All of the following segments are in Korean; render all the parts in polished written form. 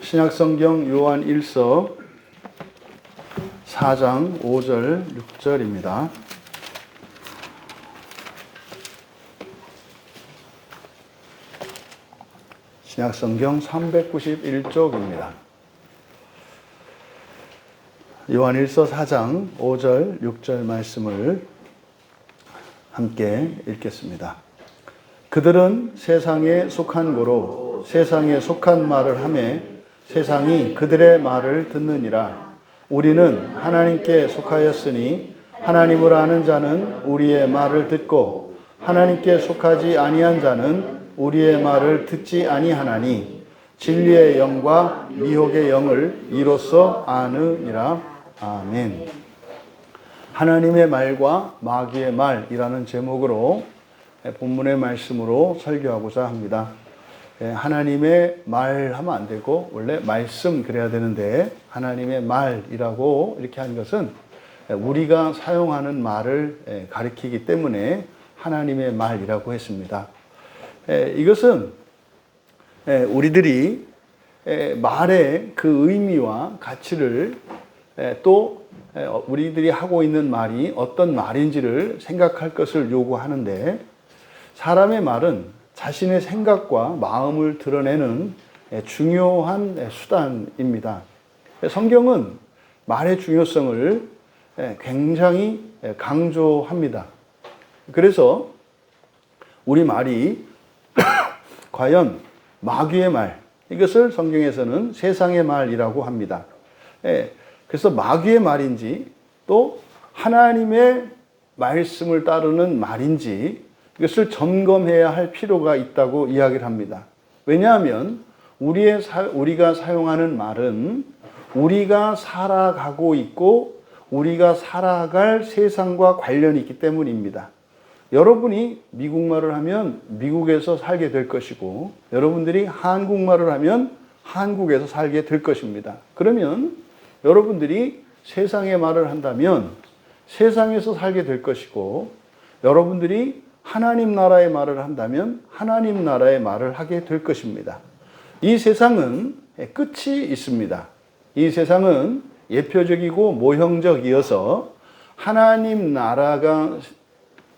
신약성경 요한 1서 4장 5절 6절입니다. 신약성경 391쪽입니다. 요한 1서 4장 5절 6절 말씀을 함께 읽겠습니다. 그들은 세상에 속한 고로 세상에 속한 말을 하매 세상이 그들의 말을 듣느니라. 우리는 하나님께 속하였으니 하나님을 아는 자는 우리의 말을 듣고 하나님께 속하지 아니한 자는 우리의 말을 듣지 아니하나니 진리의 영과 미혹의 영을 이로써 아느니라. 아멘. 하나님의 말과 마귀의 말이라는 제목으로 본문의 말씀으로 설교하고자 합니다. 하나님의 말 하면 안 되고 원래 말씀 그래야 되는데 하나님의 말이라고 이렇게 한 것은 우리가 사용하는 말을 가리키기 때문에 하나님의 말이라고 했습니다. 이것은 우리들이 말의 그 의미와 가치를 또 우리들이 하고 있는 말이 어떤 말인지를 생각할 것을 요구하는데 사람의 말은 자신의 생각과 마음을 드러내는 중요한 수단입니다. 성경은 말의 중요성을 굉장히 강조합니다. 그래서 우리 말이 과연 마귀의 말, 이것을 성경에서는 세상의 말이라고 합니다. 그래서 마귀의 말인지 또 하나님의 말씀을 따르는 말인지 이것을 점검해야 할 필요가 있다고 이야기를 합니다. 왜냐하면 우리가 사용하는 말은 우리가 살아가고 있고 우리가 살아갈 세상과 관련이 있기 때문입니다. 여러분이 미국말을 하면 미국에서 살게 될 것이고 여러분들이 한국말을 하면 한국에서 살게 될 것입니다. 그러면 여러분들이 세상의 말을 한다면 세상에서 살게 될 것이고 여러분들이 하나님 나라의 말을 한다면 하나님 나라의 말을 하게 될 것입니다. 이 세상은 끝이 있습니다. 이 세상은 예표적이고 모형적이어서 하나님 나라가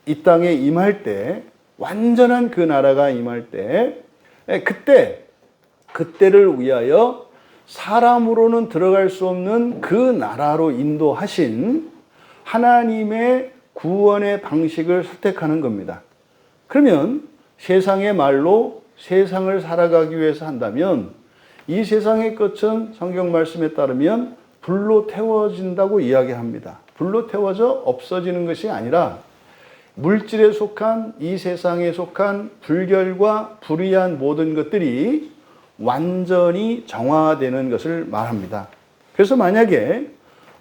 이 땅에 임할 때 완전한 그 나라가 임할 때 그때를 위하여 사람으로는 들어갈 수 없는 그 나라로 인도하신 하나님의 구원의 방식을 선택하는 겁니다. 그러면 세상의 말로 세상을 살아가기 위해서 한다면 이 세상의 것은 성경 말씀에 따르면 불로 태워진다고 이야기합니다. 불로 태워져 없어지는 것이 아니라 물질에 속한 이 세상에 속한 불결과 불의한 모든 것들이 완전히 정화되는 것을 말합니다. 그래서 만약에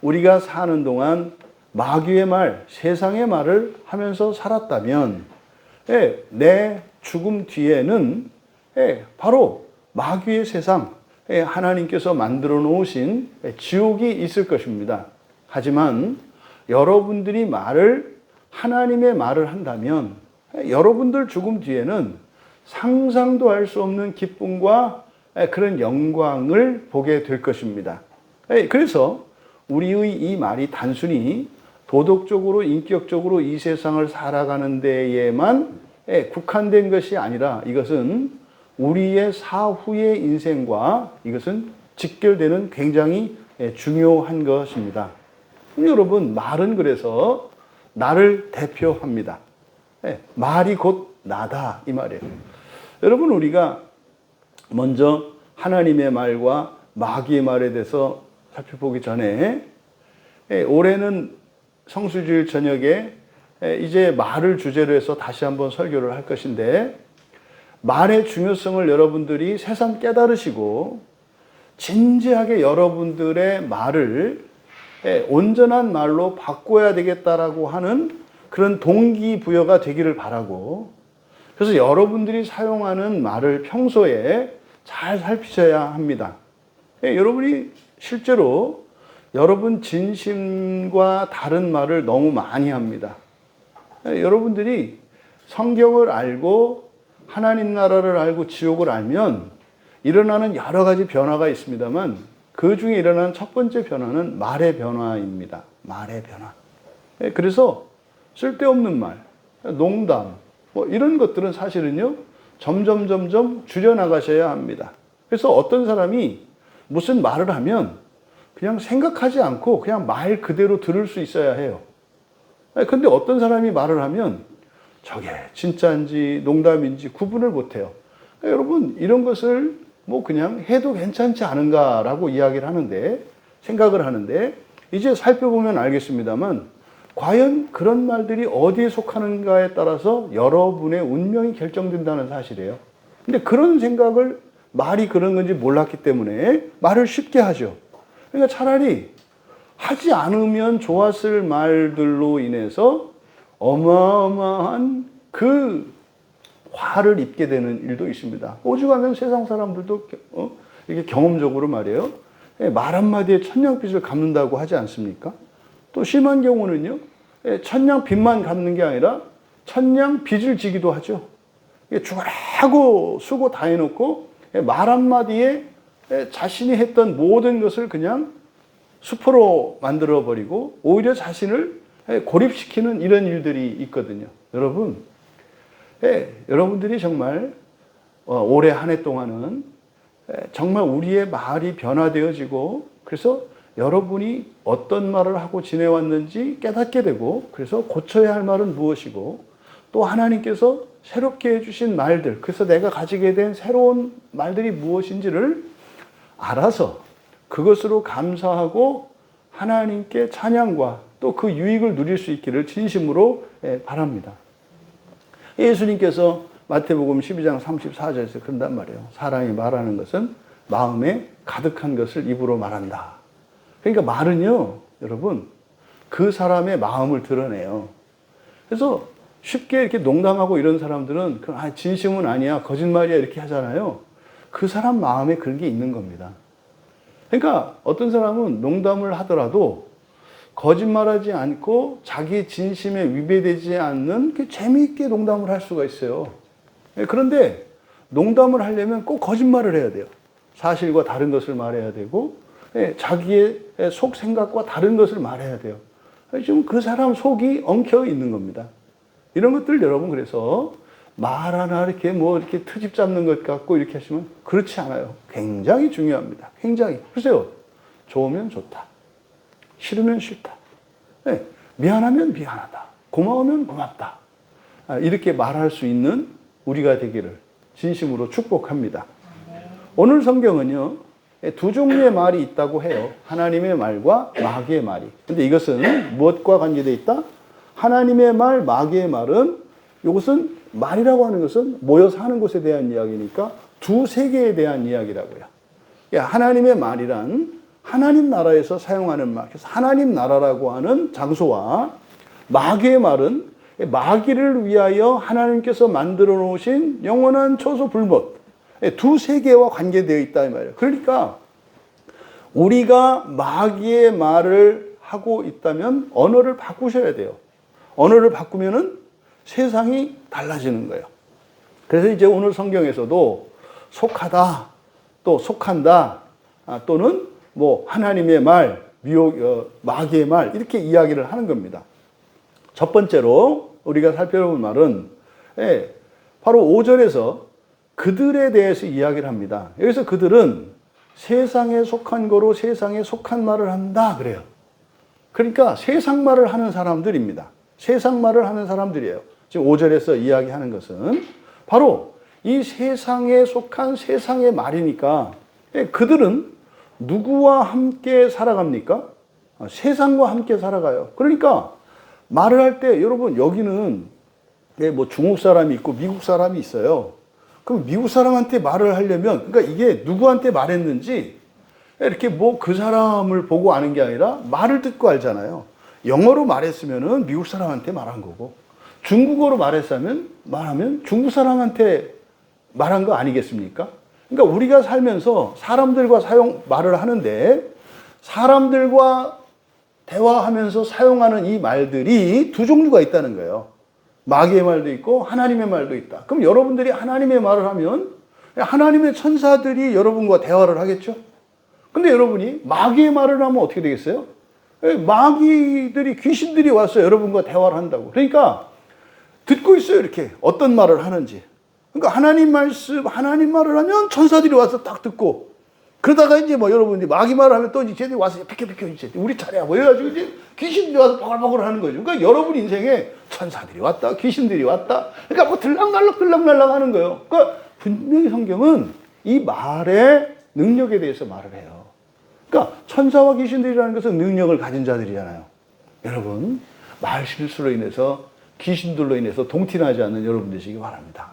우리가 사는 동안 마귀의 말, 세상의 말을 하면서 살았다면 내 죽음 뒤에는 바로 마귀의 세상, 하나님께서 만들어 놓으신 지옥이 있을 것입니다. 하지만 여러분들이 하나님의 말을 한다면 여러분들 죽음 뒤에는 상상도 할 수 없는 기쁨과 그런 영광을 보게 될 것입니다. 그래서 우리의 이 말이 단순히 도덕적으로 인격적으로 이 세상을 살아가는 데에만 국한된 것이 아니라 이것은 우리의 사후의 인생과 이것은 직결되는 굉장히 중요한 것입니다. 여러분, 말은 그래서 나를 대표합니다. 말이 곧 나다 이 말이에요. 여러분, 우리가 먼저 하나님의 말과 마귀의 말에 대해서 살펴보기 전에 올해는 성수주일 저녁에 이제 말을 주제로 해서 다시 한번 설교를 할 것인데 말의 중요성을 여러분들이 새삼 깨달으시고 진지하게 여러분들의 말을 온전한 말로 바꿔야 되겠다라고 하는 그런 동기부여가 되기를 바라고 그래서 여러분들이 사용하는 말을 평소에 잘 살피셔야 합니다. 여러분이 실제로 여러분 진심과 다른 말을 너무 많이 합니다. 여러분들이 성경을 알고 하나님 나라를 알고 지옥을 알면 일어나는 여러 가지 변화가 있습니다만 그 중에 일어나는 첫 번째 변화는 말의 변화입니다. 말의 변화. 그래서 쓸데없는 말, 농담, 뭐 이런 것들은 사실은요, 점점 줄여나가셔야 합니다. 그래서 어떤 사람이 무슨 말을 하면 그냥 생각하지 않고 그냥 말 그대로 들을 수 있어야 해요. 근데 어떤 사람이 말을 하면 저게 진짜인지 농담인지 구분을 못해요. 그러니까 여러분, 이런 것을 뭐 그냥 해도 괜찮지 않은가라고 이야기를 하는데, 생각을 하는데, 이제 살펴보면 알겠습니다만 과연 그런 말들이 어디에 속하는가에 따라서 여러분의 운명이 결정된다는 사실이에요. 근데 그런 생각을, 말이 그런 건지 몰랐기 때문에 말을 쉽게 하죠. 그러니까 차라리 하지 않으면 좋았을 말들로 인해서 어마어마한 그 화를 입게 되는 일도 있습니다. 오죽하면 세상 사람들도 이게 경험적으로 말이에요. 말 한마디에 천냥빚을 갚는다고 하지 않습니까? 또 심한 경우는요, 천냥 빚만 갚는 게 아니라 천냥 빚을 지기도 하죠. 죽으라고 수고 다 해놓고 말 한마디에 자신이 했던 모든 것을 그냥 수포로 만들어버리고 오히려 자신을 고립시키는 이런 일들이 있거든요. 여러분, 여러분들이 정말 올해 한 해 동안은 정말 우리의 말이 변화되어지고, 그래서 여러분이 어떤 말을 하고 지내왔는지 깨닫게 되고, 그래서 고쳐야 할 말은 무엇이고, 또 하나님께서 새롭게 해주신 말들, 그래서 내가 가지게 된 새로운 말들이 무엇인지를 알아서 그것으로 감사하고 하나님께 찬양과 또 그 유익을 누릴 수 있기를 진심으로 바랍니다. 예수님께서 마태복음 12장 34절에서 그런단 말이에요. 사람이 말하는 것은 마음에 가득한 것을 입으로 말한다. 그러니까 말은요, 여러분, 그 사람의 마음을 드러내요. 그래서 쉽게 이렇게 농담하고 이런 사람들은 진심은 아니야, 거짓말이야 이렇게 하잖아요. 그 사람 마음에 그런 게 있는 겁니다. 그러니까 어떤 사람은 농담을 하더라도 거짓말하지 않고 자기 진심에 위배되지 않는 재미있게 농담을 할 수가 있어요. 그런데 농담을 하려면 꼭 거짓말을 해야 돼요. 사실과 다른 것을 말해야 되고, 자기의 속 생각과 다른 것을 말해야 돼요. 지금 그 사람 속이 엉켜 있는 겁니다. 이런 것들 여러분, 그래서 말 하나 이렇게 이렇게 트집 잡는 것 같고 이렇게 하시면 그렇지 않아요. 굉장히 중요합니다. 굉장히. 글쎄요, 좋으면 좋다, 싫으면 싫다, 미안하면 미안하다, 고마우면 고맙다, 이렇게 말할 수 있는 우리가 되기를 진심으로 축복합니다. 오늘 성경은요, 두 종류의 말이 있다고 해요. 하나님의 말과 마귀의 말이. 근데 이것은 무엇과 관계되어 있다? 하나님의 말, 마귀의 말은, 이것은 말이라고 하는 것은 모여서 하는 것에 대한 이야기니까 두 세계에 대한 이야기라고요. 하나님의 말이란 하나님 나라에서 사용하는 말, 그래서 하나님 나라라고 하는 장소와, 마귀의 말은 마귀를 위하여 하나님께서 만들어 놓으신 영원한 초소불못, 두 세계와 관계되어 있다 이 말이에요. 그러니까 우리가 마귀의 말을 하고 있다면 언어를 바꾸셔야 돼요. 언어를 바꾸면은 세상이 달라지는 거예요. 그래서 이제 오늘 성경에서도 속하다, 또 속한다, 또는 하나님의 말, 마귀의 말, 이렇게 이야기를 하는 겁니다. 첫 번째로 우리가 살펴볼 말은 바로 5절에서 그들에 대해서 이야기를 합니다. 여기서 그들은 세상에 속한 거로 세상에 속한 말을 한다 그래요. 그러니까 세상 말을 하는 사람들입니다. 세상 말을 하는 사람들이에요. 지금 5절에서 이야기하는 것은 바로 이 세상에 속한 세상의 말이니까, 그들은 누구와 함께 살아갑니까? 세상과 함께 살아가요. 그러니까 말을 할 때, 여러분, 여기는 중국 사람이 있고 미국 사람이 있어요. 그럼 미국 사람한테 말을 하려면, 그러니까 이게 누구한테 말했는지 이렇게 그 사람을 보고 아는 게 아니라 말을 듣고 알잖아요. 영어로 말했으면은 미국 사람한테 말한 거고, 중국어로 말하면 중국 사람한테 말한 거 아니겠습니까? 그러니까 우리가 살면서 사람들과 말을 하는데, 사람들과 대화하면서 사용하는 이 말들이 두 종류가 있다는 거예요. 마귀의 말도 있고 하나님의 말도 있다. 그럼 여러분들이 하나님의 말을 하면 하나님의 천사들이 여러분과 대화를 하겠죠? 근데 여러분이 마귀의 말을 하면 어떻게 되겠어요? 마귀들이, 귀신들이 와서 여러분과 대화를 한다고. 그러니까 듣고 있어요, 이렇게. 어떤 말을 하는지. 그러니까 하나님 말씀, 하나님 말을 하면 천사들이 와서 딱 듣고, 그러다가 이제 뭐 여러분이 마귀 말을 하면 또 이제 쟤들이 와서 비켜, 이제 우리 차례야. 뭐 이래가지고 이제 귀신들이 와서 버글버글 하는 거죠. 그러니까 여러분 인생에 천사들이 왔다, 귀신들이 왔다. 그러니까 뭐 들락날락 하는 거예요. 그러니까 분명히 성경은 이 말의 능력에 대해서 말을 해요. 그러니까 천사와 귀신들이라는 것은 능력을 가진 자들이잖아요. 여러분, 말 실수로 인해서 귀신들로 인해서 동티나지 않는 여러분 되시기 바랍니다.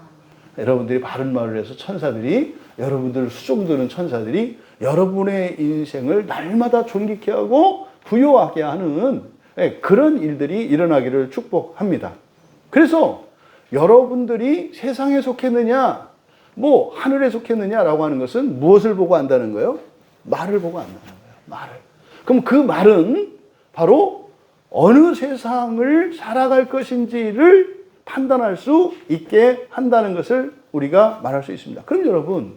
여러분들이 바른 말을 해서 천사들이, 여러분들을 수종드는 천사들이 여러분의 인생을 날마다 존귀케 하고 부요하게 하는 그런 일들이 일어나기를 축복합니다. 그래서 여러분들이 세상에 속했느냐, 뭐 하늘에 속했느냐라고 하는 것은 무엇을 보고 안다는 거예요? 말을 보고 안다는 거예요. 말을. 그럼 그 말은 바로 어느 세상을 살아갈 것인지를 판단할 수 있게 한다는 것을 우리가 말할 수 있습니다. 그럼 여러분,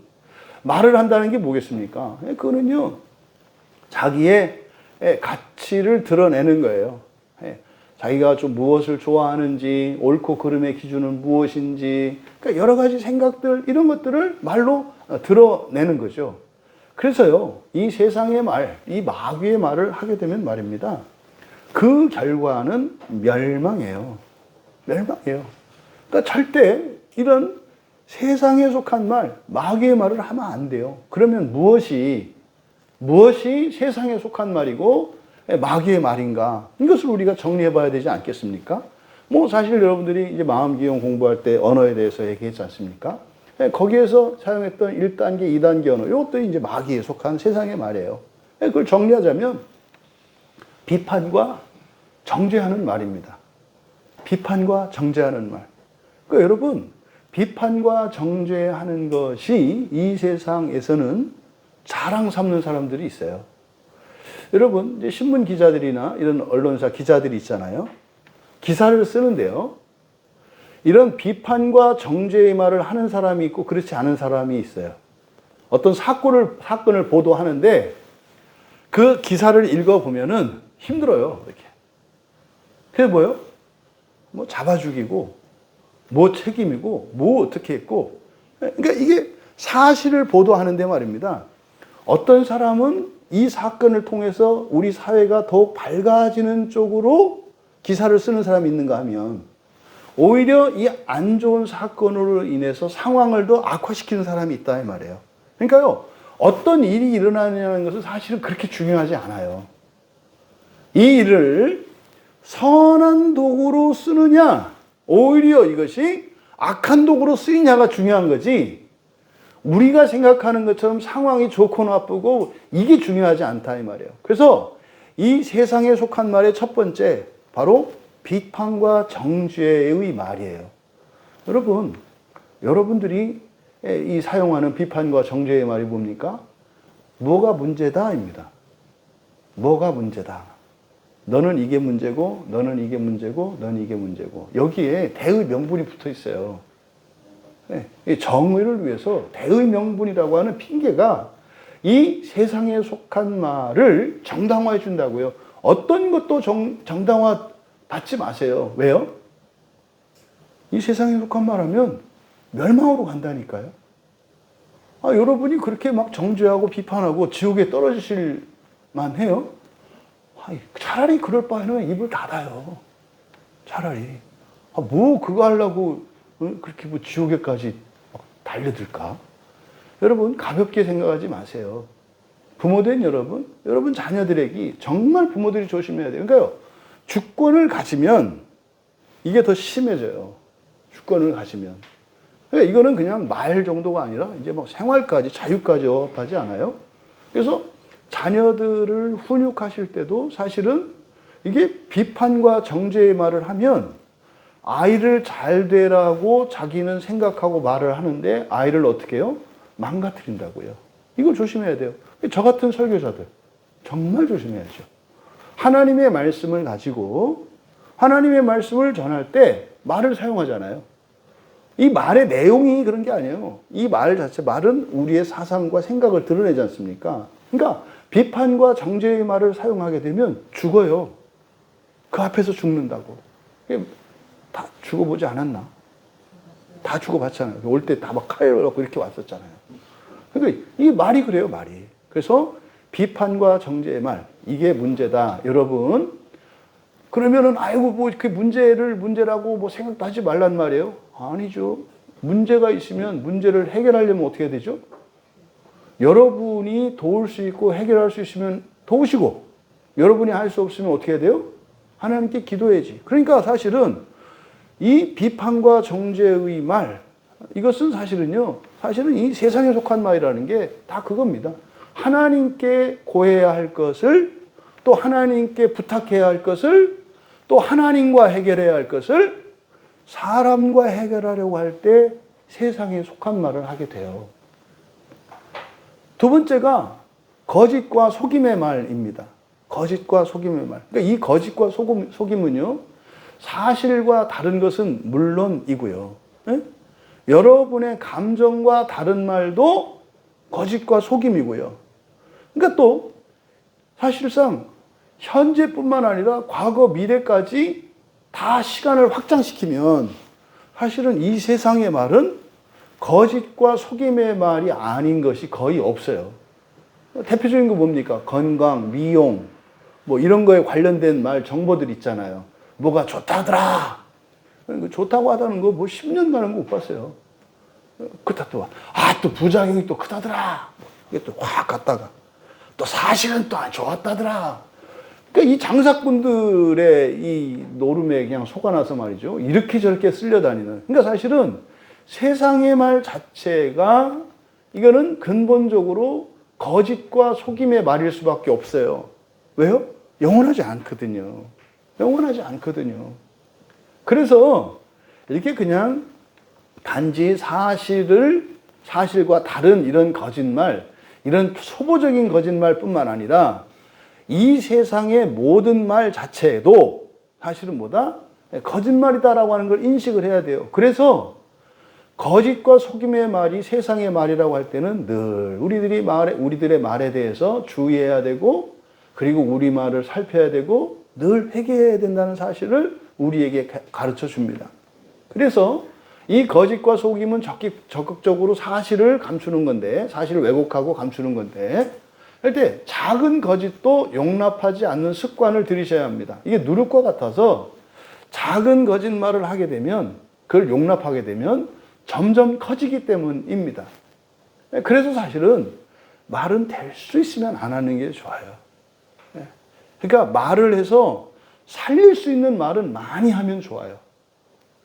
말을 한다는 게 뭐겠습니까? 그거는요, 자기의 가치를 드러내는 거예요. 자기가 좀 무엇을 좋아하는지, 옳고 그름의 기준은 무엇인지, 그러니까 여러 가지 생각들, 이런 것들을 말로 드러내는 거죠. 그래서요, 이 세상의 말, 이 마귀의 말을 하게 되면 말입니다, 그 결과는 멸망이에요. 멸망이에요. 그러니까 절대 이런 세상에 속한 말, 마귀의 말을 하면 안 돼요. 그러면 무엇이 세상에 속한 말이고 마귀의 말인가? 이것을 우리가 정리해 봐야 되지 않겠습니까? 뭐 사실 여러분들이 이제 마음기용 공부할 때 언어에 대해서 얘기했지 않습니까? 거기에서 사용했던 1단계, 2단계 언어, 이것도 이제 마귀에 속한 세상의 말이에요. 그걸 정리하자면 비판과 정죄하는 말입니다. 비판과 정죄하는 말. 그러니까 여러분, 비판과 정죄하는 것이 이 세상에서는 자랑 삼는 사람들이 있어요. 여러분, 이제 신문 기자들이나 이런 언론사 기자들이 있잖아요. 기사를 쓰는데요, 이런 비판과 정죄의 말을 하는 사람이 있고 그렇지 않은 사람이 있어요. 어떤 사건을 보도하는데 그 기사를 읽어보면은 힘들어요, 이렇게. 그게 뭐예요? 뭐 잡아 죽이고, 뭐 책임이고, 뭐 어떻게 했고. 그러니까 이게 사실을 보도하는데 말입니다, 어떤 사람은 이 사건을 통해서 우리 사회가 더욱 밝아지는 쪽으로 기사를 쓰는 사람이 있는가 하면 오히려 이 안 좋은 사건으로 인해서 상황을 더 악화시키는 사람이 있다 이 말이에요. 그러니까요, 어떤 일이 일어나느냐는 것은 사실은 그렇게 중요하지 않아요. 이 일을 선한 도구로 쓰느냐, 오히려 이것이 악한 도구로 쓰이냐가 중요한 거지, 우리가 생각하는 것처럼 상황이 좋고 나쁘고 이게 중요하지 않다 이 말이에요. 그래서 이 세상에 속한 말의 첫 번째, 바로 비판과 정죄의 말이에요. 여러분, 여러분들이 이 사용하는 비판과 정죄의 말이 뭡니까? 뭐가 문제다입니다. 뭐가 문제다. 너는 이게 문제고, 너는 이게 문제고, 너는 이게 문제고. 여기에 대의 명분이 붙어 있어요. 정의를 위해서 대의 명분이라고 하는 핑계가 이 세상에 속한 말을 정당화해 준다고요. 어떤 것도 정당화 받지 마세요. 왜요? 이 세상에 속한 말하면 멸망으로 간다니까요. 여러분이 그렇게 막 정죄하고 비판하고 지옥에 떨어지실 만해요? 차라리 그럴 바에는 입을 닫아요. 차라리. 뭐 그거 하려고 그렇게 뭐 지옥에까지 달려들까? 여러분, 가볍게 생각하지 마세요. 부모된 여러분 자녀들에게 정말 부모들이 조심해야 돼요. 그러니까요, 주권을 가지면 이게 더 심해져요. 주권을 가지면. 그러니까 이거는 그냥 말 정도가 아니라 이제 막 생활까지, 자유까지 억압하지 않아요? 그래서 자녀들을 훈육하실 때도 사실은 이게 비판과 정죄의 말을 하면 아이를 잘 되라고 자기는 생각하고 말을 하는데 아이를 어떻게 해요? 망가뜨린다고요. 이걸 조심해야 돼요. 저 같은 설교자들 정말 조심해야죠. 하나님의 말씀을 가지고 하나님의 말씀을 전할 때 말을 사용하잖아요. 이 말의 내용이 그런 게 아니에요. 이 말 자체, 말은 우리의 사상과 생각을 드러내지 않습니까? 그러니까 비판과 정죄의 말을 사용하게 되면 죽어요. 그 앞에서 죽는다고. 다 죽어보지 않았나? 다 죽어봤잖아요. 올 때 다 막 칼을 갖고 이렇게 왔었잖아요. 그러니까 이 말이 그래요, 말이. 그래서 비판과 정죄의 말, 이게 문제다. 여러분, 그러면은, 아이고, 뭐, 그 문제라고 뭐 생각도 하지 말란 말이에요? 아니죠. 문제가 있으면 문제를 해결하려면 어떻게 해야 되죠? 여러분이 도울 수 있고 해결할 수 있으면 도우시고, 여러분이 할 수 없으면 어떻게 해야 돼요? 하나님께 기도해야지. 그러니까 사실은 이 비판과 정죄의 말, 이것은 사실은 이 세상에 속한 말이라는 게 다 그겁니다. 하나님께 고해야 할 것을, 또 하나님께 부탁해야 할 것을, 또 하나님과 해결해야 할 것을 사람과 해결하려고 할 때 세상에 속한 말을 하게 돼요. 두 번째가 거짓과 속임의 말입니다. 거짓과 속임의 말. 그러니까 이 거짓과 속임은요, 사실과 다른 것은 물론이고요. 예? 여러분의 감정과 다른 말도 거짓과 속임이고요. 그러니까 또 사실상 현재뿐만 아니라 과거, 미래까지 다 시간을 확장시키면 사실은 이 세상의 말은 거짓과 속임의 말이 아닌 것이 거의 없어요. 대표적인 거 뭡니까? 건강, 미용, 뭐 이런 거에 관련된 말, 정보들 있잖아요. 뭐가 좋다더라. 좋다고 하다는 거 뭐 10년 가는 거 못 봤어요. 그렇다 또, 또 부작용이 또 크다더라. 이게 또 확 갔다가. 또 사실은 또 안 좋았다더라. 그러니까 이 장사꾼들의 이 노름에 그냥 속아나서 말이죠. 이렇게 저렇게 쓸려다니는. 그러니까 사실은 세상의 말 자체가 이거는 근본적으로 거짓과 속임의 말일 수밖에 없어요. 왜요? 영원하지 않거든요. 영원하지 않거든요. 그래서 이렇게 그냥 단지 사실과 다른 이런 거짓말, 이런 초보적인 거짓말뿐만 아니라 이 세상의 모든 말 자체도 사실은 뭐다? 거짓말이다라고 하는 걸 인식을 해야 돼요. 그래서 거짓과 속임의 말이 세상의 말이라고 할 때는 늘 우리들의 말에 대해서 주의해야 되고, 그리고 우리 말을 살펴야 되고 늘 회개해야 된다는 사실을 우리에게 가르쳐 줍니다. 그래서 이 거짓과 속임은 적극적으로 사실을 감추는 건데, 사실을 왜곡하고 감추는 건데, 할 때 작은 거짓도 용납하지 않는 습관을 들이셔야 합니다. 이게 누룩과 같아서 작은 거짓말을 하게 되면, 그걸 용납하게 되면 점점 커지기 때문입니다. 그래서 사실은 말은 될 수 있으면 안 하는 게 좋아요. 그러니까 말을 해서 살릴 수 있는 말은 많이 하면 좋아요.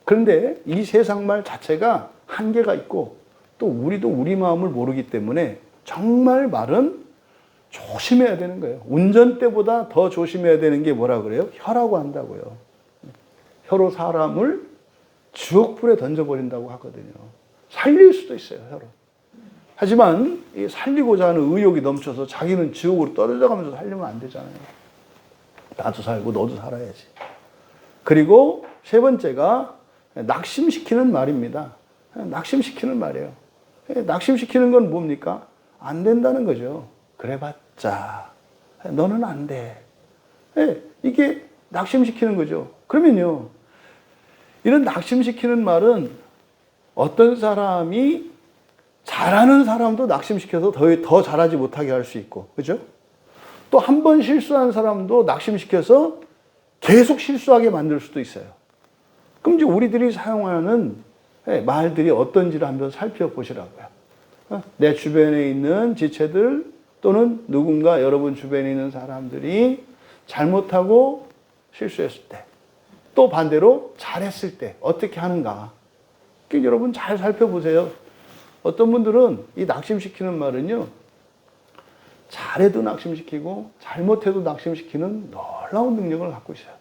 그런데 이 세상 말 자체가 한계가 있고, 또 우리도 우리 마음을 모르기 때문에 정말 말은 조심해야 되는 거예요. 운전대보다 더 조심해야 되는 게 뭐라 그래요? 혀라고 한다고요. 혀로 사람을 지옥불에 던져버린다고 하거든요. 살릴 수도 있어요, 혀로. 하지만 이 살리고자 하는 의욕이 넘쳐서 자기는 지옥으로 떨어져 가면서 살려면 안 되잖아요. 나도 살고 너도 살아야지. 그리고 세 번째가 낙심시키는 말입니다. 낙심시키는 말이에요. 낙심시키는 건 뭡니까? 안 된다는 거죠. 그래봤자 너는 안 돼. 이게 낙심시키는 거죠. 그러면요, 이런 낙심시키는 말은 어떤 사람이 잘하는 사람도 낙심시켜서 더 잘하지 못하게 할 수 있고, 그죠? 또 한 번 실수한 사람도 낙심시켜서 계속 실수하게 만들 수도 있어요. 그럼 이제 우리들이 사용하는 말들이 어떤지를 한번 살펴보시라고요. 내 주변에 있는 지체들, 또는 누군가 여러분 주변에 있는 사람들이 잘못하고 실수했을 때, 또 반대로 잘했을 때 어떻게 하는가. 그러니까 여러분 잘 살펴보세요. 어떤 분들은 이 낙심시키는 말은요, 잘해도 낙심시키고 잘못해도 낙심시키는 놀라운 능력을 갖고 있어요.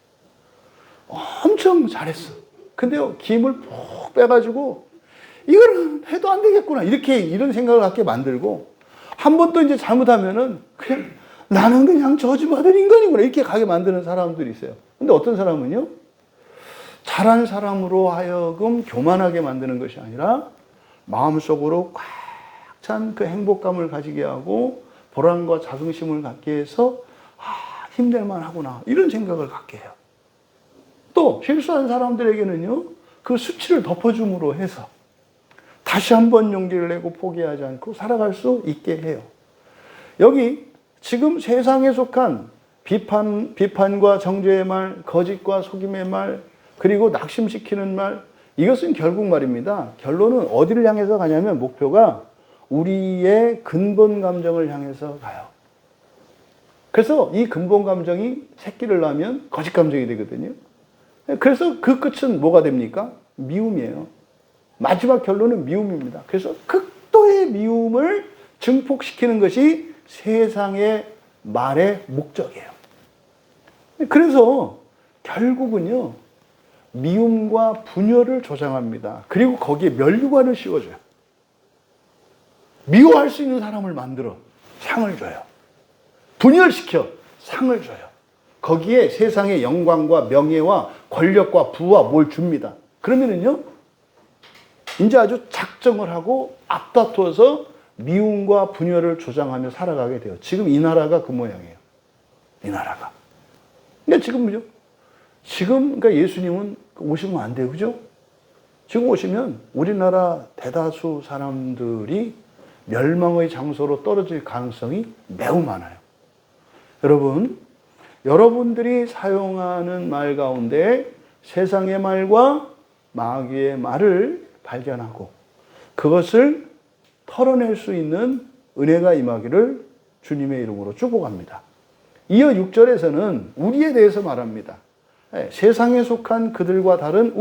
엄청 잘했어. 근데요, 김을 푹 빼가지고 이거는 해도 안 되겠구나, 이런 생각을 갖게 만들고, 한 번 또 이제 잘못하면은 그냥 나는 그냥 저주받은 인간이구나, 이렇게 가게 만드는 사람들이 있어요. 근데 어떤 사람은요, 잘한 사람으로 하여금 교만하게 만드는 것이 아니라 마음속으로 꽉 찬 그 행복감을 가지게 하고 보람과 자긍심을 갖게 해서 힘낼만 하구나 이런 생각을 갖게 해요. 또 실수한 사람들에게는요 그 수치를 덮어줌으로 해서 다시 한번 용기를 내고 포기하지 않고 살아갈 수 있게 해요. 여기 지금 세상에 속한 비판과 정죄의 말, 거짓과 속임의 말, 그리고 낙심시키는 말, 이것은 결국 말입니다. 결론은 어디를 향해서 가냐면 목표가 우리의 근본 감정을 향해서 가요. 그래서 이 근본 감정이 새끼를 낳으면 거짓 감정이 되거든요. 그래서 그 끝은 뭐가 됩니까? 미움이에요. 마지막 결론은 미움입니다. 그래서 극도의 미움을 증폭시키는 것이 세상의 말의 목적이에요. 그래서 결국은요, 미움과 분열을 조장합니다. 그리고 거기에 면류관을 씌워줘요. 미워할 수 있는 사람을 만들어 상을 줘요. 분열시켜 상을 줘요. 거기에 세상의 영광과 명예와 권력과 부와 뭘 줍니다. 그러면은요, 이제 아주 작정을 하고 앞다투어서 미움과 분열을 조장하며 살아가게 돼요. 지금 이 나라가 그 모양이에요. 이 나라가. 근데 지금요, 그러니까 예수님은 오시면 안 돼요. 그죠? 지금 오시면 우리나라 대다수 사람들이 멸망의 장소로 떨어질 가능성이 매우 많아요. 여러분들이 사용하는 말 가운데 세상의 말과 마귀의 말을 발견하고 그것을 털어낼 수 있는 은혜가 임하기를 주님의 이름으로 축복합니다. 이어 6절에서는 우리에 대해서 말합니다. 세상에 속한 그들과 다른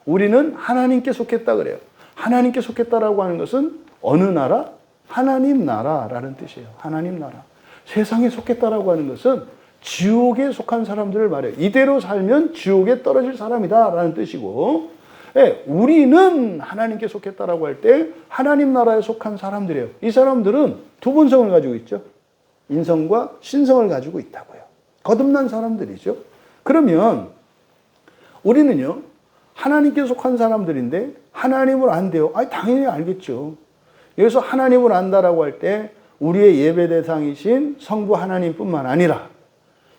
우리는 하나님께 속했다 그래요. 하나님께 속했다라고 하는 것은 어느 나라? 하나님 나라라는 뜻이에요. 하나님 나라. 세상에 속했다라고 하는 것은 지옥에 속한 사람들을 말해요. 이대로 살면 지옥에 떨어질 사람이다라는 뜻이고, 우리는 하나님께 속했다라고 할 때 하나님 나라에 속한 사람들이에요. 이 사람들은 두 본성을 가지고 있죠. 인성과 신성을 가지고 있다고요. 거듭난 사람들이죠. 그러면 우리는요, 하나님께 속한 사람들인데 하나님을 안대요. 당연히 알겠죠. 여기서 하나님을 안다라고 할 때 우리의 예배 대상이신 성부 하나님뿐만 아니라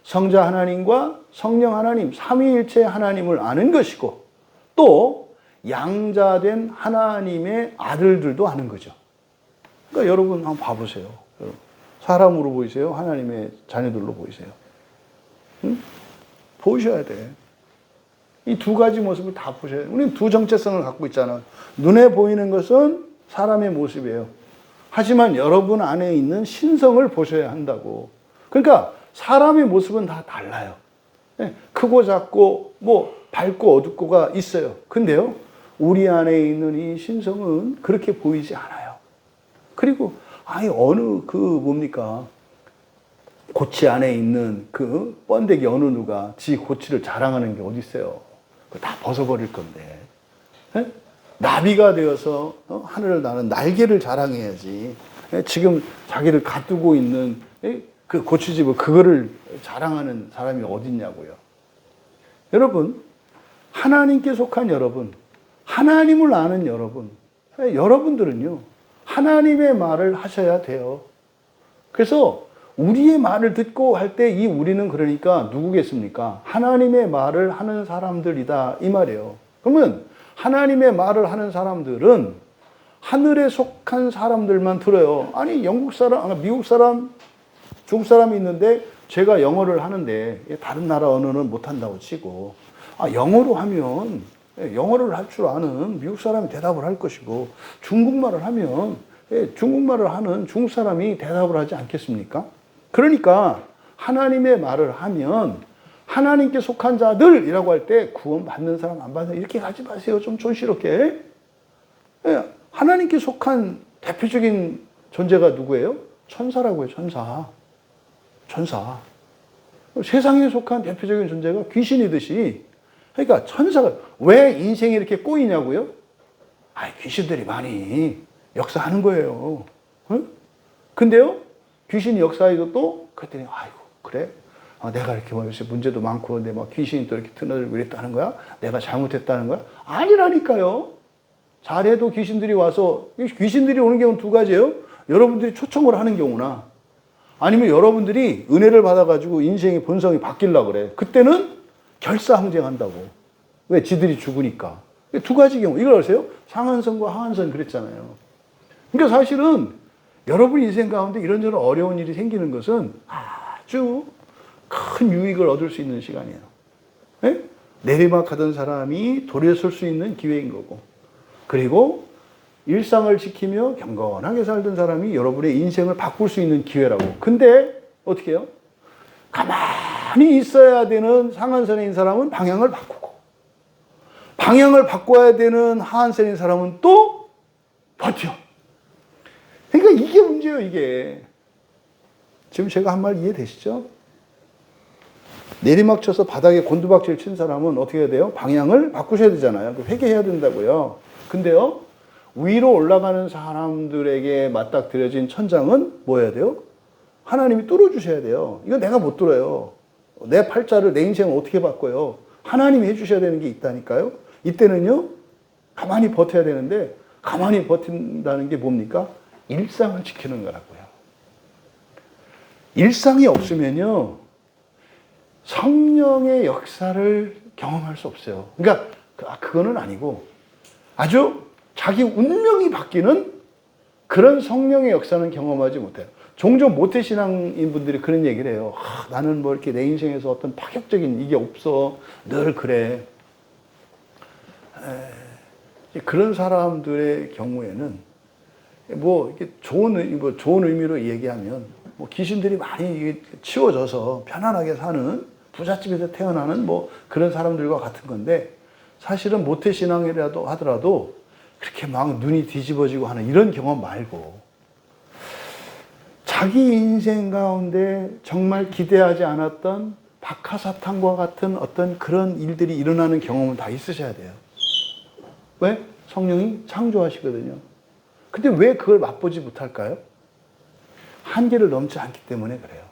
성자 하나님과 성령 하나님, 삼위일체 하나님을 아는 것이고 또 양자된 하나님의 아들들도 아는 거죠. 그러니까 여러분 한번 봐보세요. 사람으로 보이세요? 하나님의 자녀들로 보이세요? 응? 보셔야 돼. 이 두 가지 모습을 다 보셔야 돼요. 우리는 두 정체성을 갖고 있잖아요. 눈에 보이는 것은 사람의 모습이에요. 하지만 여러분 안에 있는 신성을 보셔야 한다고. 그러니까 사람의 모습은 다 달라요. 크고 작고 밝고 어둡고가 있어요. 근데요, 우리 안에 있는 이 신성은 그렇게 보이지 않아요. 그리고 어느 고치 안에 있는 그 번데기 어느 누가 지 고치를 자랑하는 게 어디 있어요? 그거 다 벗어버릴 건데. 나비가 되어서 하늘을 나는 날개를 자랑해야지. 지금 자기를 가두고 있는 그 고추집을 그거를 자랑하는 사람이 어딨냐고요. 여러분, 하나님께 속한 여러분, 하나님을 아는 여러분들은요, 하나님의 말을 하셔야 돼요. 그래서 우리의 말을 듣고 할 때 이 우리는 그러니까 누구겠습니까? 하나님의 말을 하는 사람들이다 이 말이에요. 그러면 하나님의 말을 하는 사람들은 하늘에 속한 사람들만 들어요. 영국 사람, 미국 사람, 중국 사람이 있는데 제가 영어를 하는데 다른 나라 언어는 못한다고 치고 영어로 하면 영어를 할 줄 아는 미국 사람이 대답을 할 것이고 중국말을 하면 중국말을 하는 중국 사람이 대답을 하지 않겠습니까? 그러니까 하나님의 말을 하면 하나님께 속한 자들이라고 할 때 구원 받는 사람 안 받는 사람 이렇게 가지 마세요. 좀 촌스럽게. 하나님께 속한 대표적인 존재가 누구예요? 천사라고요. 천사. 세상에 속한 대표적인 존재가 귀신이듯이. 그러니까 천사가 왜 인생이 이렇게 꼬이냐고요? 귀신들이 많이 역사하는 거예요. 근데요, 귀신이 역사해도 또 그랬더니 그래? 내가 이렇게 뭐 문제도 많고, 근데 막 귀신이 또 이렇게 드나들고 이랬다는 거야? 내가 잘못했다는 거야? 아니라니까요. 잘해도 귀신들이 와서, 귀신들이 오는 경우는 두 가지예요. 여러분들이 초청을 하는 경우나, 아니면 여러분들이 은혜를 받아가지고 인생의 본성이 바뀌려고 그래. 그때는 결사항쟁한다고. 왜? 지들이 죽으니까. 두 가지 경우. 이걸 아세요? 상한선과 하한선 그랬잖아요. 그러니까 사실은 여러분 인생 가운데 이런저런 어려운 일이 생기는 것은 아주 큰 유익을 얻을 수 있는 시간이에요. 네? 내리막하던 사람이 돌이설 수 있는 기회인 거고, 그리고 일상을 지키며 경건하게 살던 사람이 여러분의 인생을 바꿀 수 있는 기회라고. 근데 어떻게 해요? 가만히 있어야 되는 상한선에 있는 사람은 방향을 바꾸고, 방향을 바꿔야 되는 하한선에 있는 사람은 또 버텨. 그러니까 이게 문제예요, 이게. 지금 제가 한 말 이해되시죠? 내리막 쳐서 바닥에 곤두박질 친 사람은 어떻게 해야 돼요? 방향을 바꾸셔야 되잖아요. 회개해야 된다고요. 근데요, 위로 올라가는 사람들에게 맞닥뜨려진 천장은 뭐 해야 돼요? 하나님이 뚫어주셔야 돼요. 이건 내가 못 뚫어요. 내 팔자를, 내 인생을 어떻게 바꿔요? 하나님이 해주셔야 되는 게 있다니까요. 이때는요, 가만히 버텨야 되는데, 가만히 버틴다는 게 뭡니까? 일상을 지키는 거라고요. 일상이 없으면요, 성령의 역사를 경험할 수 없어요. 그러니까 그거는 아니고 아주 자기 운명이 바뀌는 그런 성령의 역사는 경험하지 못해요. 종종 모태신앙인 분들이 그런 얘기를 해요. 나는 뭐 이렇게 내 인생에서 어떤 파격적인 이게 없어. 늘 그래. 그런 사람들의 경우에는 뭐 이렇게 좋은 의미로 얘기하면 뭐 귀신들이 많이 치워져서 편안하게 사는 부잣집에서 태어나는 뭐 그런 사람들과 같은 건데, 사실은 모태신앙이라도 하더라도 그렇게 막 눈이 뒤집어지고 하는 이런 경험 말고, 자기 인생 가운데 정말 기대하지 않았던 박하사탕과 같은 어떤 그런 일들이 일어나는 경험은 다 있으셔야 돼요. 왜? 성령이 창조하시거든요. 근데 왜 그걸 맛보지 못할까요? 한계를 넘지 않기 때문에 그래요.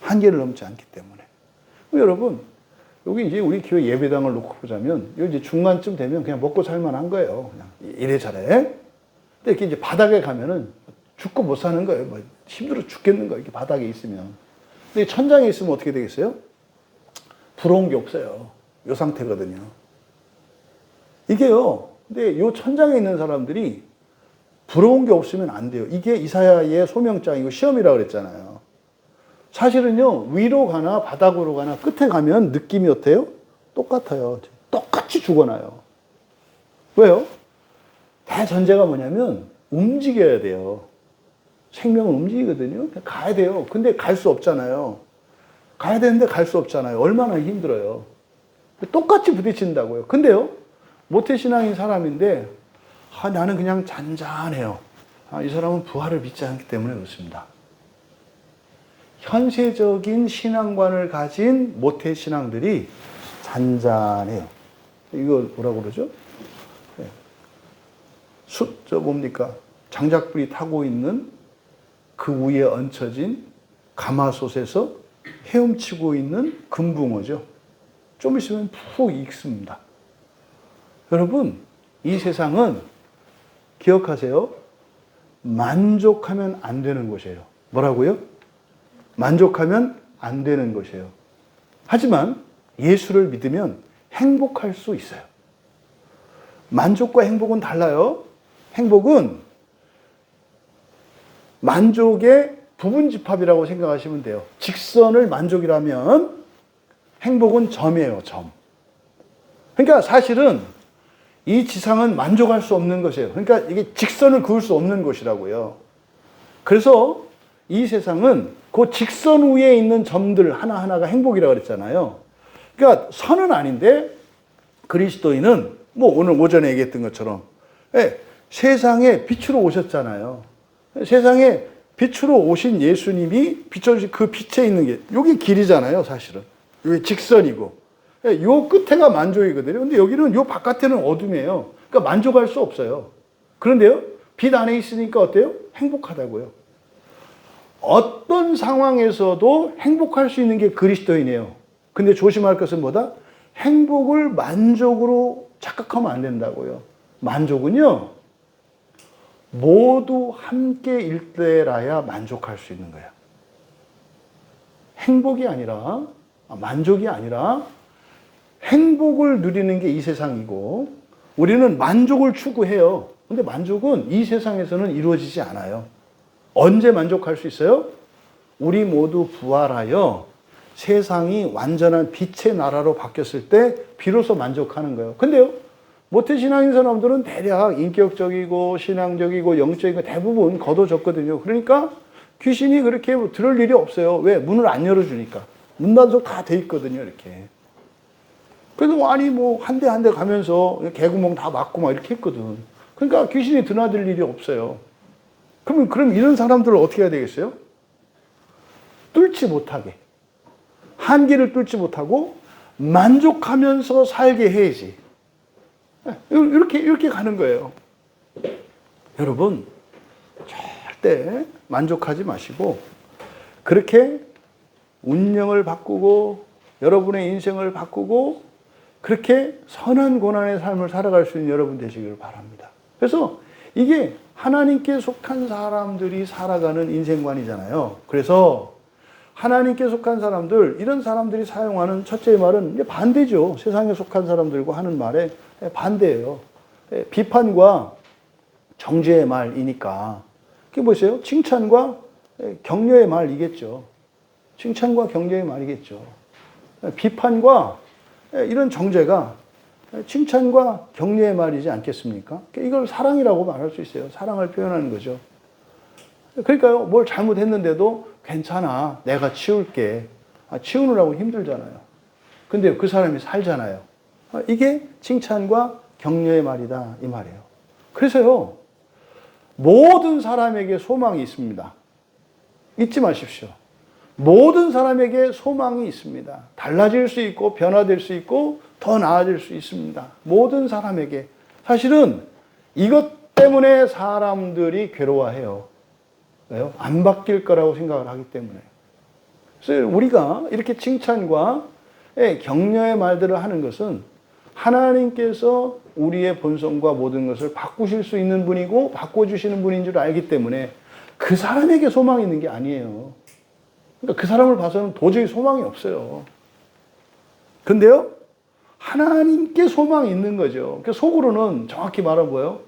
한계를 넘지 않기 때문에. 여러분, 여기 이제 우리 교회 예배당을 놓고 보자면, 여기 이제 중간쯤 되면 그냥 먹고 살만한 거예요. 그냥 이래저래. 근데 이렇게 이제 바닥에 가면은 죽고 못 사는 거예요. 뭐 힘들어 죽겠는 거예요. 이렇게 바닥에 있으면. 근데 천장에 있으면 어떻게 되겠어요? 부러운 게 없어요. 요 상태거든요. 이게요. 근데 요 천장에 있는 사람들이 부러운 게 없으면 안 돼요. 이게 이사야의 소명장이고 시험이라고 그랬잖아요. 사실은요, 위로 가나 바닥으로 가나 끝에 가면 느낌이 어때요? 똑같아요. 똑같이 죽어나요. 왜요? 대전제가 뭐냐면 움직여야 돼요. 생명은 움직이거든요. 가야 돼요. 근데 갈 수 없잖아요. 가야 되는데 갈 수 없잖아요. 얼마나 힘들어요. 똑같이 부딪힌다고요. 근데요, 모태신앙인 사람인데 나는 그냥 잔잔해요. 이 사람은 부활을 믿지 않기 때문에 그렇습니다. 현세적인 신앙관을 가진 모태신앙들이 잔잔해요. 이거 뭐라고 그러죠? 뭡니까? 장작불이 타고 있는 그 위에 얹혀진 가마솥에서 헤엄치고 있는 금붕어죠. 좀 있으면 푹 익습니다. 여러분, 이 세상은 기억하세요. 만족하면 안 되는 곳이에요. 뭐라고요? 만족하면 안 되는 것이에요. 하지만 예수를 믿으면 행복할 수 있어요. 만족과 행복은 달라요. 행복은 만족의 부분집합이라고 생각하시면 돼요. 직선을 만족이라면 행복은 점이에요, 점. 그러니까 사실은 이 지상은 만족할 수 없는 것이에요. 그러니까 이게 직선을 그을 수 없는 것이라고요. 그래서 이 세상은 그 직선 위에 있는 점들 하나하나가 행복이라고 그랬잖아요. 그러니까 선은 아닌데 그리스도인은 뭐 오늘 오전에 얘기했던 것처럼 세상에 빛으로 오셨잖아요. 세상에 빛으로 오신 예수님이 비춰주신 그 빛에 있는 게 여기 길이잖아요, 사실은. 여기 직선이고. 요 끝에가 만족이거든요. 근데 여기는 요 바깥에는 어둠이에요. 그러니까 만족할 수 없어요. 그런데요, 빛 안에 있으니까 어때요? 행복하다고요. 어떤 상황에서도 행복할 수 있는 게 그리스도인이에요. 근데 조심할 것은 뭐다? 행복을 만족으로 착각하면 안 된다고요. 만족은요, 모두 함께 일대라야 만족할 수 있는 거야. 행복이 아니라, 만족이 아니라 행복을 누리는 게 이 세상이고, 우리는 만족을 추구해요. 근데 만족은 이 세상에서는 이루어지지 않아요. 언제 만족할 수 있어요? 우리 모두 부활하여 세상이 완전한 빛의 나라로 바뀌었을 때 비로소 만족하는 거예요. 근데요, 모태신앙인 사람들은 대략 인격적이고 신앙적이고 영적이고 대부분 거둬졌거든요. 그러니까 귀신이 그렇게 들을 일이 없어요. 왜? 문을 안 열어주니까. 문단속 다 돼 있거든요, 이렇게. 그래도 아니 한 대 한 대 가면서 개구멍 다 막고 막 이렇게 했거든. 그러니까 귀신이 드나들 일이 없어요. 그럼 이런 사람들을 어떻게 해야 되겠어요? 뚫지 못하게. 한계를 뚫지 못하고 만족하면서 살게 해야지. 이렇게 가는 거예요. 여러분, 절대 만족하지 마시고, 그렇게 운명을 바꾸고, 여러분의 인생을 바꾸고, 그렇게 선한 고난의 삶을 살아갈 수 있는 여러분 되시기를 바랍니다. 그래서 이게 하나님께 속한 사람들이 살아가는 인생관이잖아요. 그래서 하나님께 속한 사람들, 이런 사람들이 사용하는 첫째 말은 반대죠. 세상에 속한 사람들과 하는 말에 반대예요. 비판과 정죄의 말이니까. 그게 뭐세요? 칭찬과 격려의 말이겠죠. 칭찬과 격려의 말이겠죠. 비판과 이런 정죄가 칭찬과 격려의 말이지 않겠습니까? 이걸 사랑이라고 말할 수 있어요. 사랑을 표현하는 거죠. 그러니까요, 뭘 잘못했는데도 괜찮아, 내가 치울게. 치우느라고 힘들잖아요. 근데 그 사람이 살잖아요. 이게 칭찬과 격려의 말이다, 이 말이에요. 그래서요, 모든 사람에게 소망이 있습니다. 잊지 마십시오. 모든 사람에게 소망이 있습니다. 달라질 수 있고 변화될 수 있고 더 나아질 수 있습니다. 모든 사람에게. 사실은 이것 때문에 사람들이 괴로워해요. 왜요? 안 바뀔 거라고 생각을 하기 때문에. 그래서 우리가 이렇게 칭찬과 격려의 말들을 하는 것은 하나님께서 우리의 본성과 모든 것을 바꾸실 수 있는 분이고 바꿔주시는 분인 줄 알기 때문에 그 사람에게 소망이 있는 게 아니에요. 그러니까 그 사람을 봐서는 도저히 소망이 없어요. 근데요, 하나님께 소망이 있는 거죠. 그러니까 속으로는 정확히 말하면 뭐예요?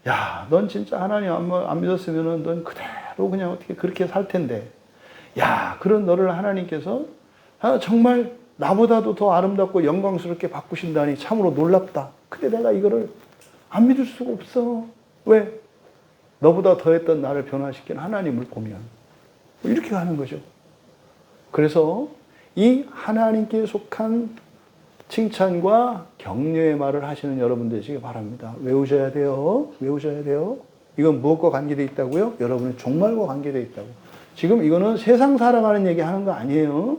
야, 넌 진짜 하나님 안 믿었으면 넌 그대로 그냥 어떻게 그렇게 살 텐데. 야, 그런 너를 하나님께서 정말 나보다도 더 아름답고 영광스럽게 바꾸신다니 참으로 놀랍다. 근데 내가 이거를 안 믿을 수가 없어. 왜? 너보다 더했던 나를 변화시킨 하나님을 보면. 이렇게 가는 거죠. 그래서 이 하나님께 속한 칭찬과 격려의 말을 하시는 여러분 되시기 바랍니다. 외우셔야 돼요. 외우셔야 돼요. 이건 무엇과 관계되어 있다고요? 여러분의 종말과 관계되어 있다고. 지금 이거는 세상 살아가는 얘기 하는 거 아니에요.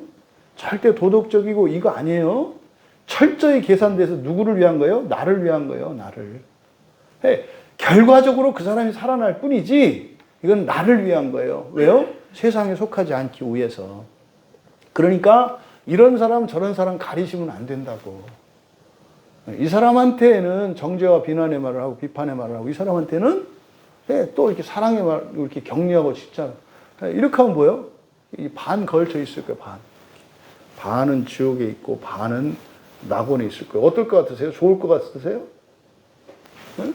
절대 도덕적이고 이거 아니에요. 철저히 계산돼서 누구를 위한 거예요? 나를 위한 거예요. 나를. 결과적으로 그 사람이 살아날 뿐이지 이건 나를 위한 거예요. 왜요? 세상에 속하지 않기 위해서. 그러니까 이런 사람 저런 사람 가리시면 안 된다고. 이 사람한테는 정죄와 비난의 말을 하고 비판의 말을 하고 이 사람한테는 또 이렇게 사랑의 말, 이렇게 격려하고 진짜 이렇게 하면 뭐예요? 반 걸쳐 있을 거예요. 반은 지옥에 있고 반은 낙원에 있을 거예요. 어떨 것 같으세요? 좋을 것 같으세요? 네?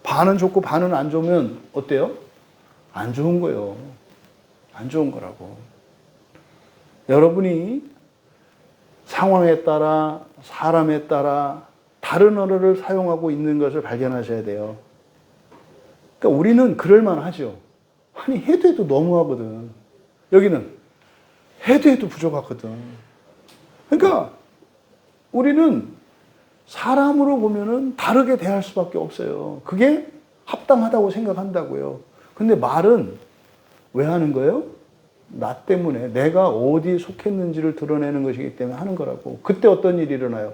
반은 좋고 반은 안 좋으면 어때요? 안 좋은 거예요. 안 좋은 거라고. 여러분이 상황에 따라 사람에 따라 다른 언어를 사용하고 있는 것을 발견하셔야 돼요. 그러니까 우리는 그럴만 하죠. 아니 해도 너무하거든. 여기는 해도 부족하거든. 그러니까 우리는 사람으로 보면은 다르게 대할 수밖에 없어요. 그게 합당하다고 생각한다고요. 근데 말은 왜 하는 거예요? 나 때문에 내가 어디에 속했는지를 드러내는 것이기 때문에 하는 거라고. 그때 어떤 일이 일어나요?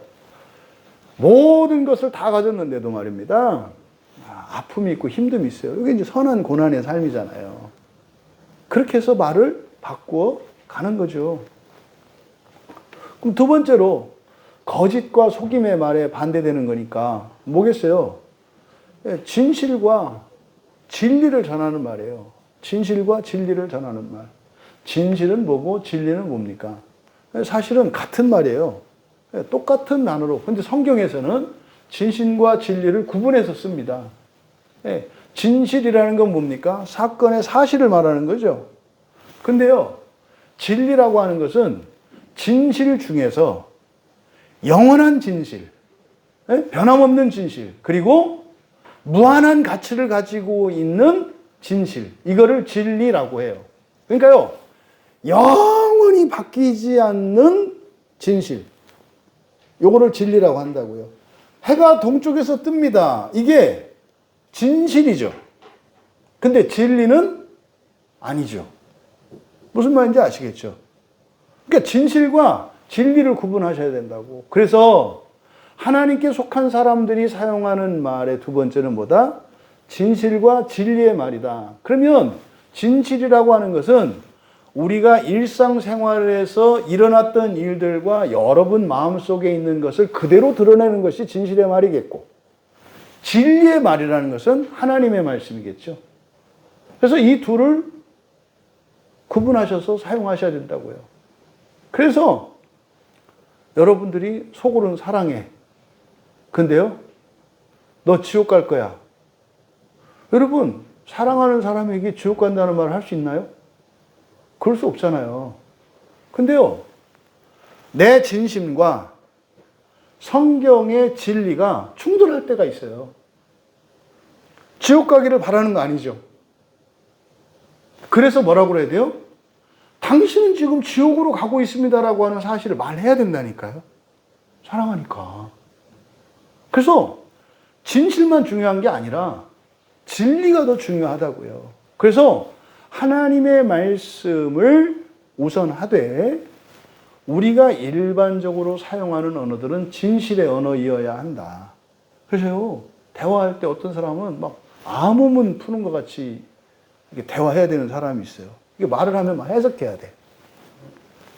모든 것을 다 가졌는데도 말입니다. 아픔이 있고 힘듦이 있어요. 이게 이제 선한 고난의 삶이잖아요. 그렇게 해서 말을 바꾸어 가는 거죠. 그럼 두 번째로 거짓과 속임의 말에 반대되는 거니까 뭐겠어요? 진실과 진리를 전하는 말이에요. 진실과 진리를 전하는 말. 진실은 뭐고 진리는 뭡니까? 사실은 같은 말이에요. 똑같은 단어로. 근데 성경에서는 진실과 진리를 구분해서 씁니다. 진실이라는 건 뭡니까? 사건의 사실을 말하는 거죠. 근데요, 진리라고 하는 것은 진실 중에서 영원한 진실, 변함없는 진실, 그리고 무한한 가치를 가지고 있는 진실, 이거를 진리라고 해요. 그러니까요, 영원히 바뀌지 않는 진실, 요거를 진리라고 한다고요. 해가 동쪽에서 뜹니다. 이게 진실이죠. 근데 진리는 아니죠. 무슨 말인지 아시겠죠? 그러니까 진실과 진리를 구분하셔야 된다고. 그래서 하나님께 속한 사람들이 사용하는 말의 두 번째는 뭐다? 진실과 진리의 말이다. 그러면 진실이라고 하는 것은 우리가 일상생활에서 일어났던 일들과 여러분 마음속에 있는 것을 그대로 드러내는 것이 진실의 말이겠고, 진리의 말이라는 것은 하나님의 말씀이겠죠. 그래서 이 둘을 구분하셔서 사용하셔야 된다고요. 그래서 여러분들이 속으로는 사랑해. 근데요, 너 지옥 갈 거야. 여러분, 사랑하는 사람에게 지옥 간다는 말을 할 수 있나요? 그럴 수 없잖아요. 근데요, 내 진심과 성경의 진리가 충돌할 때가 있어요. 지옥 가기를 바라는 거 아니죠. 그래서 뭐라고 그래야 돼요? 당신은 지금 지옥으로 가고 있습니다라고 하는 사실을 말해야 된다니까요. 사랑하니까. 그래서 진실만 중요한 게 아니라 진리가 더 중요하다고요. 그래서 하나님의 말씀을 우선하되 우리가 일반적으로 사용하는 언어들은 진실의 언어이어야 한다. 그래서요, 대화할 때 어떤 사람은 막 아무문 푸는 것 같이 이렇게 대화해야 되는 사람이 있어요. 이게 말을 하면 막 해석해야 돼.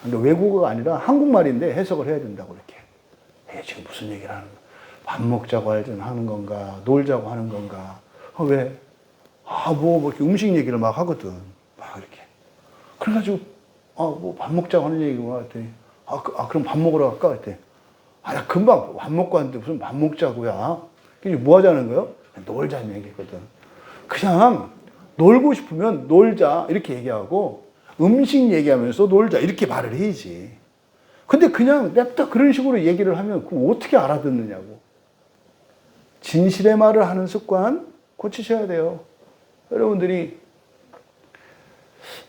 근데 외국어가 아니라 한국말인데 해석을 해야 된다고 이렇게. 지금 무슨 얘기를 하는 거야? 밥 먹자고 하는 건가? 놀자고 하는 건가? 왜? 뭐 이렇게 음식 얘기를 막 하거든. 막 이렇게. 그래가지고, 뭐 밥 먹자고 하는 얘기구나. 했더니, 그럼 밥 먹으러 갈까? 했더니, 나 금방 밥 먹고 왔는데 무슨 밥 먹자고야? 이게 뭐 하자는 거예요? 놀자는 얘기거든. 그냥 놀고 싶으면 놀자. 이렇게 얘기하고, 음식 얘기하면서 놀자. 이렇게 말을 해야지. 근데 그냥 냅다 그런 식으로 얘기를 하면 그럼 어떻게 알아듣느냐고. 진실의 말을 하는 습관 고치셔야 돼요. 여러분들은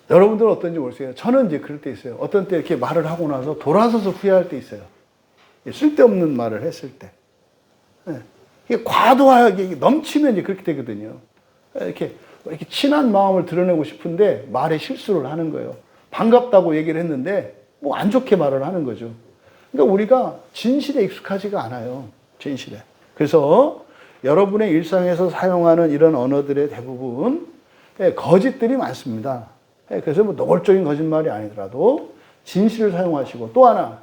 어떤지 모르겠어요. 저는 이제 그럴 때 있어요. 어떤 때 이렇게 말을 하고 나서 돌아서서 후회할 때 있어요. 쓸데없는 말을 했을 때. 이게 과도하게 넘치면 이제 그렇게 되거든요. 이렇게 친한 마음을 드러내고 싶은데 말에 실수를 하는 거예요. 반갑다고 얘기를 했는데 뭐 안 좋게 말을 하는 거죠. 그러니까 우리가 진실에 익숙하지가 않아요. 진실에. 그래서 여러분의 일상에서 사용하는 이런 언어들의 대부분 거짓들이 많습니다. 그래서 뭐 노골적인 거짓말이 아니더라도 진실을 사용하시고, 또 하나,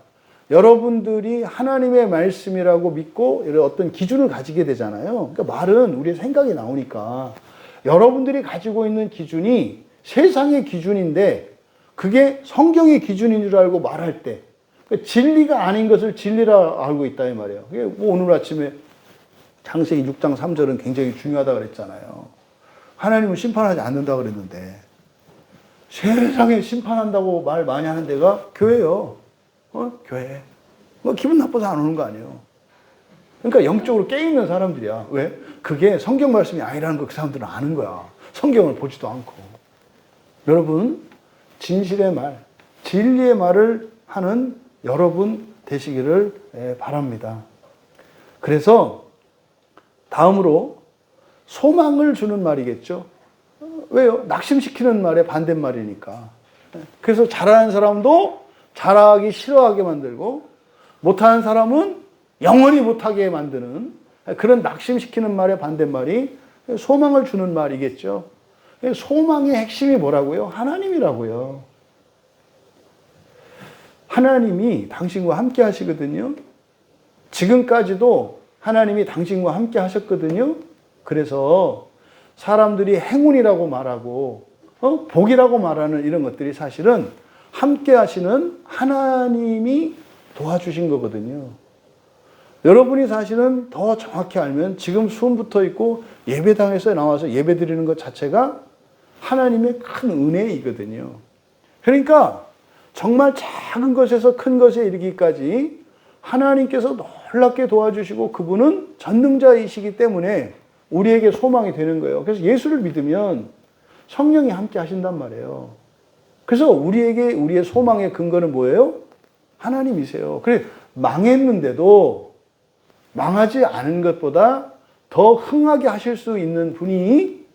여러분들이 하나님의 말씀이라고 믿고 이런 어떤 기준을 가지게 되잖아요. 그러니까 말은 우리의 생각이 나오니까 여러분들이 가지고 있는 기준이 세상의 기준인데 그게 성경의 기준인 줄 알고 말할 때 진리가 아닌 것을 진리라 알고 있다 이 말이에요. 그게 뭐 오늘 아침에 창세기 6장 3절은 굉장히 중요하다 그랬잖아요. 하나님은 심판하지 않는다 그랬는데 세상에 심판한다고 말 많이 하는 데가 교회요. 교회. 뭐 기분 나빠서 안 오는 거 아니에요. 그러니까 영적으로 깨있는 사람들이야. 왜? 그게 성경 말씀이 아니라는 걸 그 사람들은 아는 거야. 성경을 보지도 않고. 여러분, 진실의 말, 진리의 말을 하는 여러분 되시기를 바랍니다. 그래서 다음으로 소망을 주는 말이겠죠. 왜요? 낙심시키는 말의 반대말이니까. 그래서 잘하는 사람도 잘하기 싫어하게 만들고 못하는 사람은 영원히 못하게 만드는 그런 낙심시키는 말의 반대말이 소망을 주는 말이겠죠. 소망의 핵심이 뭐라고요? 하나님이라고요. 하나님이 당신과 함께 하시거든요. 지금까지도 하나님이 당신과 함께 하셨거든요. 그래서 사람들이 행운이라고 말하고 복이라고 말하는 이런 것들이 사실은 함께 하시는 하나님이 도와주신 거거든요. 여러분이 사실은 더 정확히 알면 지금 수험 붙어 있고 예배당에서 나와서 예배 드리는 것 자체가 하나님의 큰 은혜이거든요. 그러니까 정말 작은 것에서 큰 것에 이르기까지 하나님께서 놀랍게 도와주시고 그분은 전능자이시기 때문에 우리에게 소망이 되는 거예요. 그래서 예수를 믿으면 성령이 함께 하신단 말이에요. 그래서 우리의 소망의 근거는 뭐예요? 하나님이세요. 그래, 망했는데도 망하지 않은 것보다 더 흥하게 하실 수 있는 분이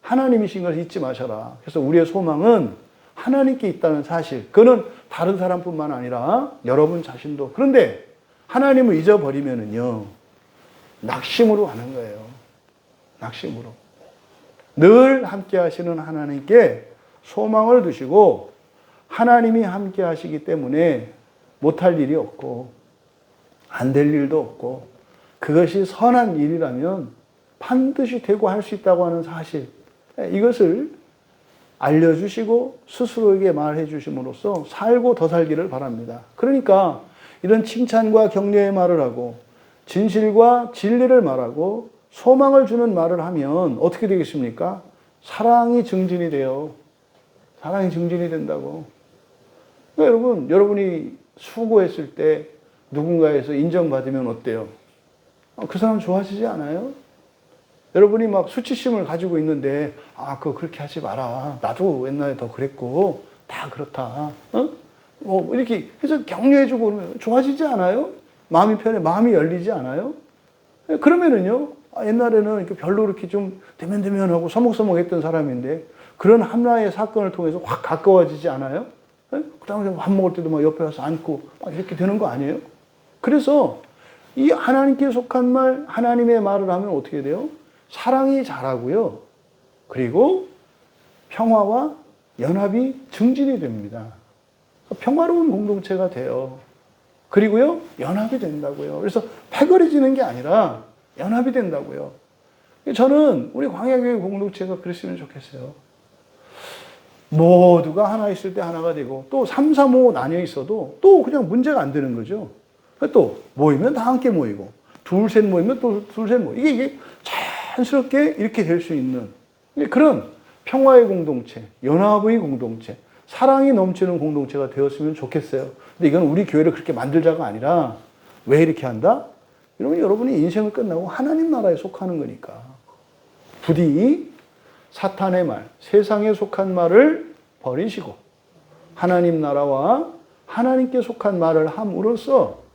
하나님이신 것을 잊지 마셔라. 그래서 우리의 소망은 하나님께 있다는 사실. 그거는 다른 사람뿐만 아니라 여러분 자신도. 그런데 하나님을 잊어버리면은요, 낙심으로 가는 거예요. 낙심으로. 늘 함께 하시는 하나님께 소망을 두시고 하나님이 함께 하시기 때문에 못할 일이 없고 안 될 일도 없고 그것이 선한 일이라면 반드시 되고 할 수 있다고 하는 사실, 이것을 알려주시고 스스로에게 말해 주심으로써 살고 더 살기를 바랍니다. 그러니까 이런 칭찬과 격려의 말을 하고 진실과 진리를 말하고 소망을 주는 말을 하면 어떻게 되겠습니까? 사랑이 증진이 돼요. 사랑이 증진이 된다고. 그러니까 여러분이 수고했을 때 누군가에서 인정받으면 어때요? 그 사람 좋아지지 않아요? 여러분이 막 수치심을 가지고 있는데, 그거 그렇게 하지 마라. 나도 옛날에 더 그랬고, 다 그렇다. 이렇게 해서 격려해주고 그러면 좋아지지 않아요? 마음이 편해, 마음이 열리지 않아요? 그러면은요, 옛날에는 이렇게 별로 그렇게 좀 대면대면하고 서먹서먹했던 사람인데, 그런 하나의 사건을 통해서 확 가까워지지 않아요? 그 다음에 밥 먹을 때도 막 옆에 와서 앉고, 막 이렇게 되는 거 아니에요? 그래서 이 하나님께 속한 말, 하나님의 말을 하면 어떻게 돼요? 사랑이 자라고요. 그리고 평화와 연합이 증진이 됩니다. 평화로운 공동체가 돼요. 그리고요, 연합이 된다고요. 그래서 패거리지는 게 아니라 연합이 된다고요. 저는 우리 광야교회 공동체가 그랬으면 좋겠어요. 모두가 하나 있을 때 하나가 되고 또 3, 3, 5 나뉘어 있어도 또 그냥 문제가 안 되는 거죠. 또 모이면 다 함께 모이고 둘, 셋 모이면 또 둘, 셋 모이고 이게 자연스럽게 이렇게 될 수 있는 그런 평화의 공동체, 연합의 공동체, 사랑이 넘치는 공동체가 되었으면 좋겠어요. 근데 이건 우리 교회를 그렇게 만들자가 아니라 왜 이렇게 한다? 이러면 여러분이 인생을 끝나고 하나님 나라에 속하는 거니까. 부디 사탄의 말, 세상에 속한 말을 버리시고 하나님 나라와 하나님께 속한 말을 함으로써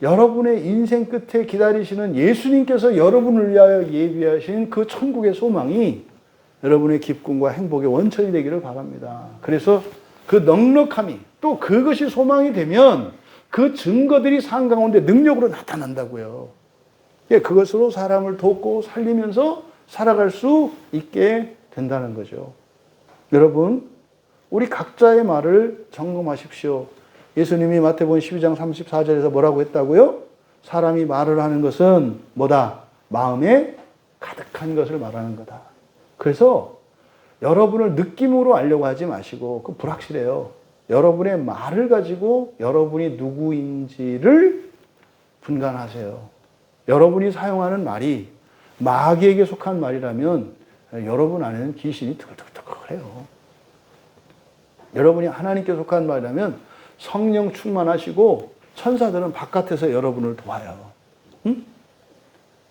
여러분의 인생 끝에 기다리시는 예수님께서 여러분을 위하여 예비하신 그 천국의 소망이 여러분의 기쁨과 행복의 원천이 되기를 바랍니다. 그래서 그 넉넉함이 또 그것이 소망이 되면 그 증거들이 삶 가운데 능력으로 나타난다고요. 그것으로 사람을 돕고 살리면서 살아갈 수 있게 된다는 거죠. 여러분, 우리 각자의 말을 점검하십시오. 예수님이 마태복음 12장 34절에서 뭐라고 했다고요? 사람이 말을 하는 것은 뭐다? 마음에 가득한 것을 말하는 거다. 그래서 여러분을 느낌으로 알려고 하지 마시고, 그 불확실해요. 여러분의 말을 가지고 여러분이 누구인지를 분간하세요. 여러분이 사용하는 말이 마귀에게 속한 말이라면 여러분 안에는 귀신이 뜨글뜨글뜨글해요. 여러분이 하나님께 속한 말이라면 성령 충만하시고 천사들은 바깥에서 여러분을 도와요. 응?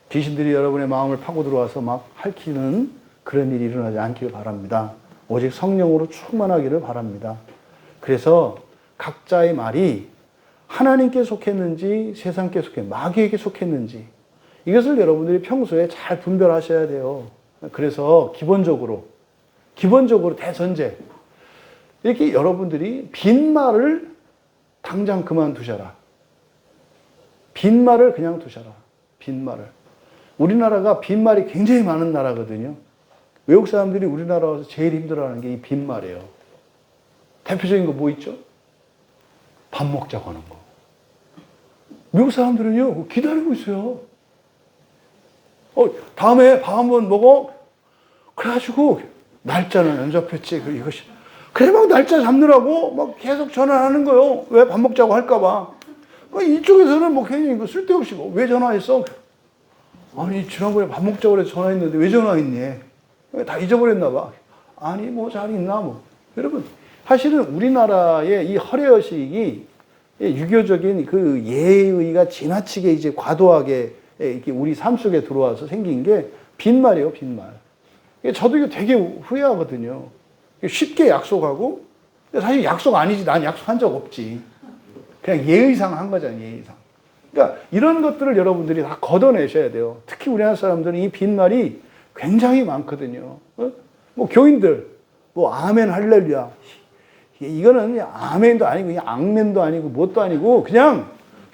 귀신들이 여러분의 마음을 파고 들어와서 막 핥히는 그런 일이 일어나지 않기를 바랍니다. 오직 성령으로 충만하기를 바랍니다. 그래서 각자의 말이 하나님께 속했는지 세상께 속했는지 마귀에게 속했는지 이것을 여러분들이 평소에 잘 분별하셔야 돼요. 그래서 기본적으로 대전제 이렇게 여러분들이 빈말을 당장 그만두셔라. 빈말을 그냥 두셔라. 빈말을. 우리나라가 빈말이 굉장히 많은 나라거든요. 외국 사람들이 우리나라 와서 제일 힘들어하는 게 이 빈말이에요. 대표적인 거 뭐 있죠? 밥 먹자고 하는 거. 미국 사람들은요, 기다리고 있어요. 다음에 밥 한번 먹어? 그래가지고, 날짜는 안 잡혔지. 이것이. 그래, 막 날짜 잡느라고 막 계속 전화하는 거예요. 왜 밥 먹자고 할까봐. 이쪽에서는 뭐 괜히 쓸데없이 왜 전화했어? 아니, 지난번에 밥 먹자고 그래서 전화했는데 왜 전화했니? 다 잊어버렸나봐. 아니, 뭐 잘 있나, 뭐. 여러분, 사실은 우리나라의 이 허례허식이 유교적인 그 예의가 지나치게 이제 과도하게 이렇게 우리 삶 속에 들어와서 생긴 게 빈말이에요, 빈말. 저도 이거 되게 후회하거든요. 쉽게 약속하고, 사실 약속 아니지. 난 약속한 적 없지. 그냥 예의상 한 거잖아요, 예의상. 그러니까 이런 것들을 여러분들이 다 걷어내셔야 돼요. 특히 우리나라 사람들은 이 빈말이 굉장히 많거든요. 뭐 교인들, 뭐 아멘 할렐루야. 이거는 아멘도 아니고, 그냥 악멘도 아니고, 뭣도 아니고, 그냥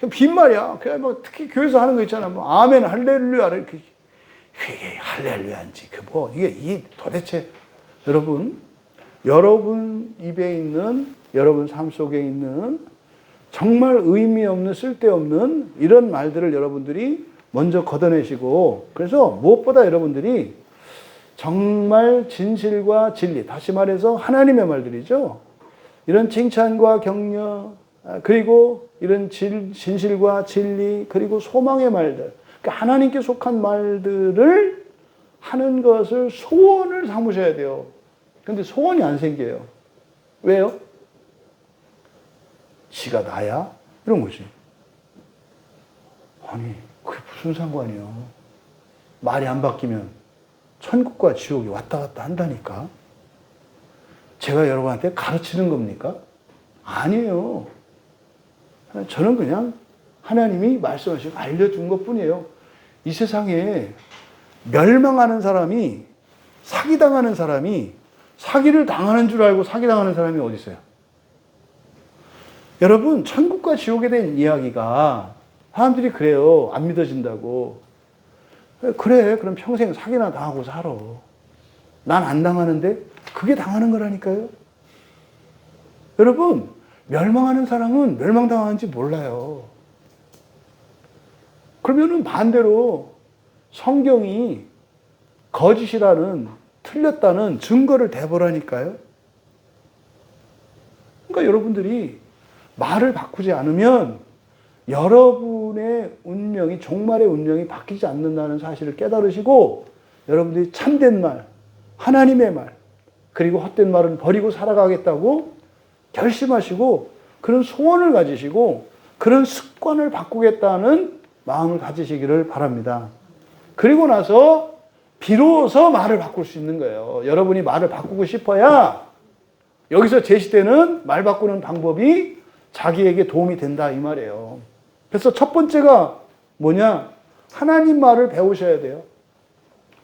빈말이야. 그냥 뭐 특히 교회에서 하는 거 있잖아. 뭐 아멘 할렐루야. 이렇게. 이게 할렐루야인지, 이게 도대체, 여러분 입에 있는, 여러분 삶 속에 있는 정말 의미 없는, 쓸데없는 이런 말들을 여러분들이 먼저 걷어내시고, 그래서 무엇보다 여러분들이 정말 진실과 진리, 다시 말해서 하나님의 말들이죠. 이런 칭찬과 격려, 그리고 이런 진실과 진리, 그리고 소망의 말들, 그러니까 하나님께 속한 말들을 하는 것을 소원을 삼으셔야 돼요. 근데 소원이 안 생겨요. 왜요? 지가 나야? 이런 거지. 아니, 그게 무슨 상관이에요. 말이 안 바뀌면 천국과 지옥이 왔다 갔다 한다니까. 제가 여러분한테 가르치는 겁니까? 아니에요. 저는 그냥 하나님이 말씀하시고 알려준 것 뿐이에요. 이 세상에 멸망하는 사람이, 사기당하는 사람이, 사기를 당하는 줄 알고 사기당하는 사람이 어디 있어요? 여러분, 천국과 지옥에 대한 이야기가 사람들이 그래요. 안 믿어진다고. 그래, 그럼 평생 사기나 당하고 살아. 난 안 당하는데 그게 당하는 거라니까요. 여러분, 멸망하는 사람은 멸망당하는지 몰라요. 그러면은 반대로 성경이 거짓이라는, 틀렸다는 증거를 대보라니까요. 그러니까 여러분들이 말을 바꾸지 않으면 여러분의 운명이, 종말의 운명이 바뀌지 않는다는 사실을 깨달으시고, 여러분들이 참된 말, 하나님의 말, 그리고 헛된 말은 버리고 살아가겠다고 결심하시고, 그런 소원을 가지시고, 그런 습관을 바꾸겠다는 마음을 가지시기를 바랍니다. 그리고 나서 비로소 말을 바꿀 수 있는 거예요. 여러분이 말을 바꾸고 싶어야 여기서 제시되는 말 바꾸는 방법이 자기에게 도움이 된다, 이 말이에요. 그래서 첫 번째가 뭐냐? 하나님 말을 배우셔야 돼요.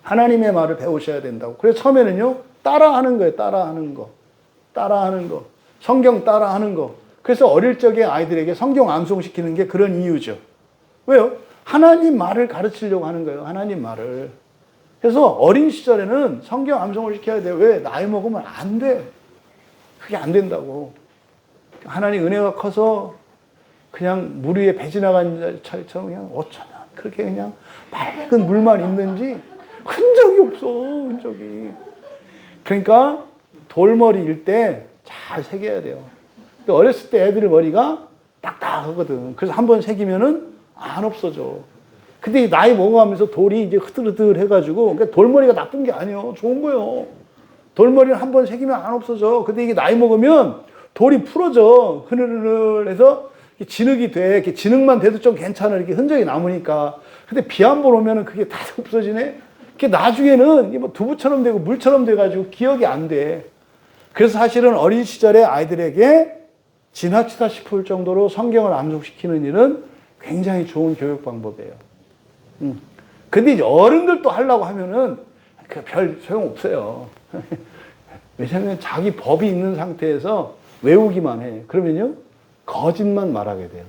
하나님의 말을 배우셔야 된다고. 그래서 처음에는요, 따라하는 거예요. 따라하는 거. 따라하는 거. 성경 따라하는 거. 그래서 어릴 적에 아이들에게 성경 암송시키는 게 그런 이유죠. 왜요? 하나님 말을 가르치려고 하는 거예요. 하나님 말을. 그래서 어린 시절에는 성경 암송을 시켜야 돼요. 왜? 나이 먹으면 안 돼. 그게 안 된다고. 하나님 은혜가 커서 그냥 물 위에 배 지나간 차처럼 그냥 어쩌면 그렇게 그냥 맑은 물만 있는지 흔적이 없어. 흔적이. 그러니까 돌머리일 때 잘 새겨야 돼요. 어렸을 때 애들의 머리가 딱딱하거든. 그래서 한번 새기면은 안 없어져. 근데 나이 먹어가면서 돌이 이제 흐들흐들 해가지고, 그러니까 돌머리가 나쁜 게 아니에요. 좋은 거예요. 돌머리는 한번 새기면 안 없어져. 근데 이게 나이 먹으면 돌이 풀어져. 흐느르르해서 진흙이 돼. 이렇게 진흙만 돼도 좀 괜찮아. 이렇게 흔적이 남으니까. 근데 비 한 번 오면은 그게 다 없어지네? 그게 나중에는 뭐 두부처럼 되고 물처럼 돼가지고 기억이 안 돼. 그래서 사실은 어린 시절에 아이들에게 지나치다 싶을 정도로 성경을 암송시키는 일은 굉장히 좋은 교육 방법이에요. 근데 이제 어른들도 하려고 하면은 별 소용 없어요. 왜냐하면 자기 법이 있는 상태에서 외우기만 해. 그러면요, 거짓만 말하게 돼요.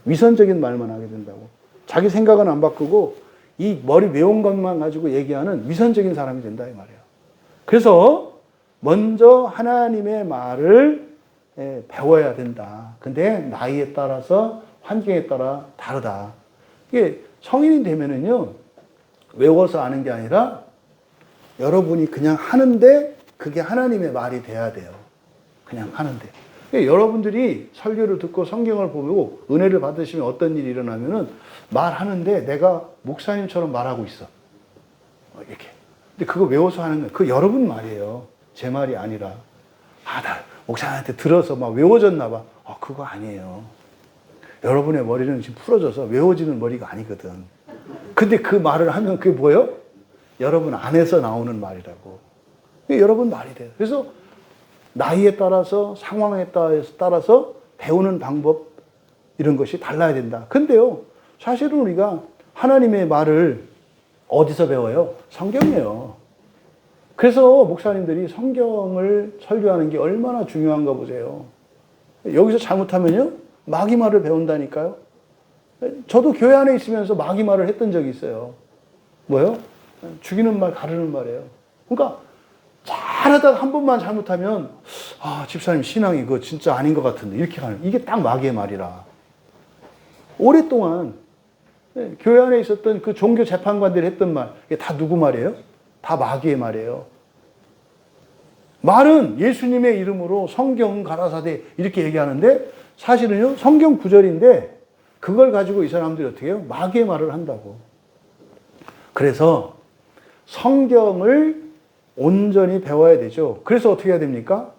위선적인 말만 하게 된다고. 자기 생각은 안 바꾸고 이 머리 외운 것만 가지고 얘기하는 위선적인 사람이 된다, 이 말이에요. 그래서 먼저 하나님의 말을 배워야 된다. 근데 나이에 따라서 환경에 따라 다르다. 이게 성인이 되면은요, 외워서 아는 게 아니라 여러분이 그냥 하는데 그게 하나님의 말이 돼야 돼요. 그냥 하는데. 그러니까 여러분들이 설교를 듣고 성경을 보고 은혜를 받으시면 어떤 일이 일어나면은 말하는데 내가 목사님처럼 말하고 있어. 이렇게. 근데 그거 외워서 하는 건 그 여러분 말이에요. 제 말이 아니라. 나 목사한테 들어서 막 외워졌나 봐. 그거 아니에요. 여러분의 머리는 지금 풀어져서 외워지는 머리가 아니거든. 근데 그 말을 하면 그게 뭐예요? 여러분 안에서 나오는 말이라고. 그게 여러분 말이 돼요. 그래서 나이에 따라서 상황에 따라서 배우는 방법 이런 것이 달라야 된다. 근데요, 사실은 우리가 하나님의 말을 어디서 배워요? 성경이에요. 그래서 목사님들이 성경을 설교하는 게 얼마나 중요한가 보세요. 여기서 잘못하면요, 마귀말을 배운다니까요. 저도 교회 안에 있으면서 마귀말을 했던 적이 있어요. 뭐요? 죽이는 말, 가르는 말이에요. 그러니까 잘하다가 한 번만 잘못하면 집사님 신앙이 그거 진짜 아닌 것 같은데 이렇게 가는, 이게 딱 마귀의 말이라. 오랫동안 교회 안에 있었던 그 종교 재판관들이 했던 말, 이게 다 누구 말이에요? 다 마귀의 말이에요. 말은 예수님의 이름으로 성경 가라사대 이렇게 얘기하는데 사실은요, 성경 구절인데 그걸 가지고 이 사람들이 어떻게 해요? 마귀의 말을 한다고. 그래서 성경을 온전히 배워야 되죠. 그래서 어떻게 해야 됩니까?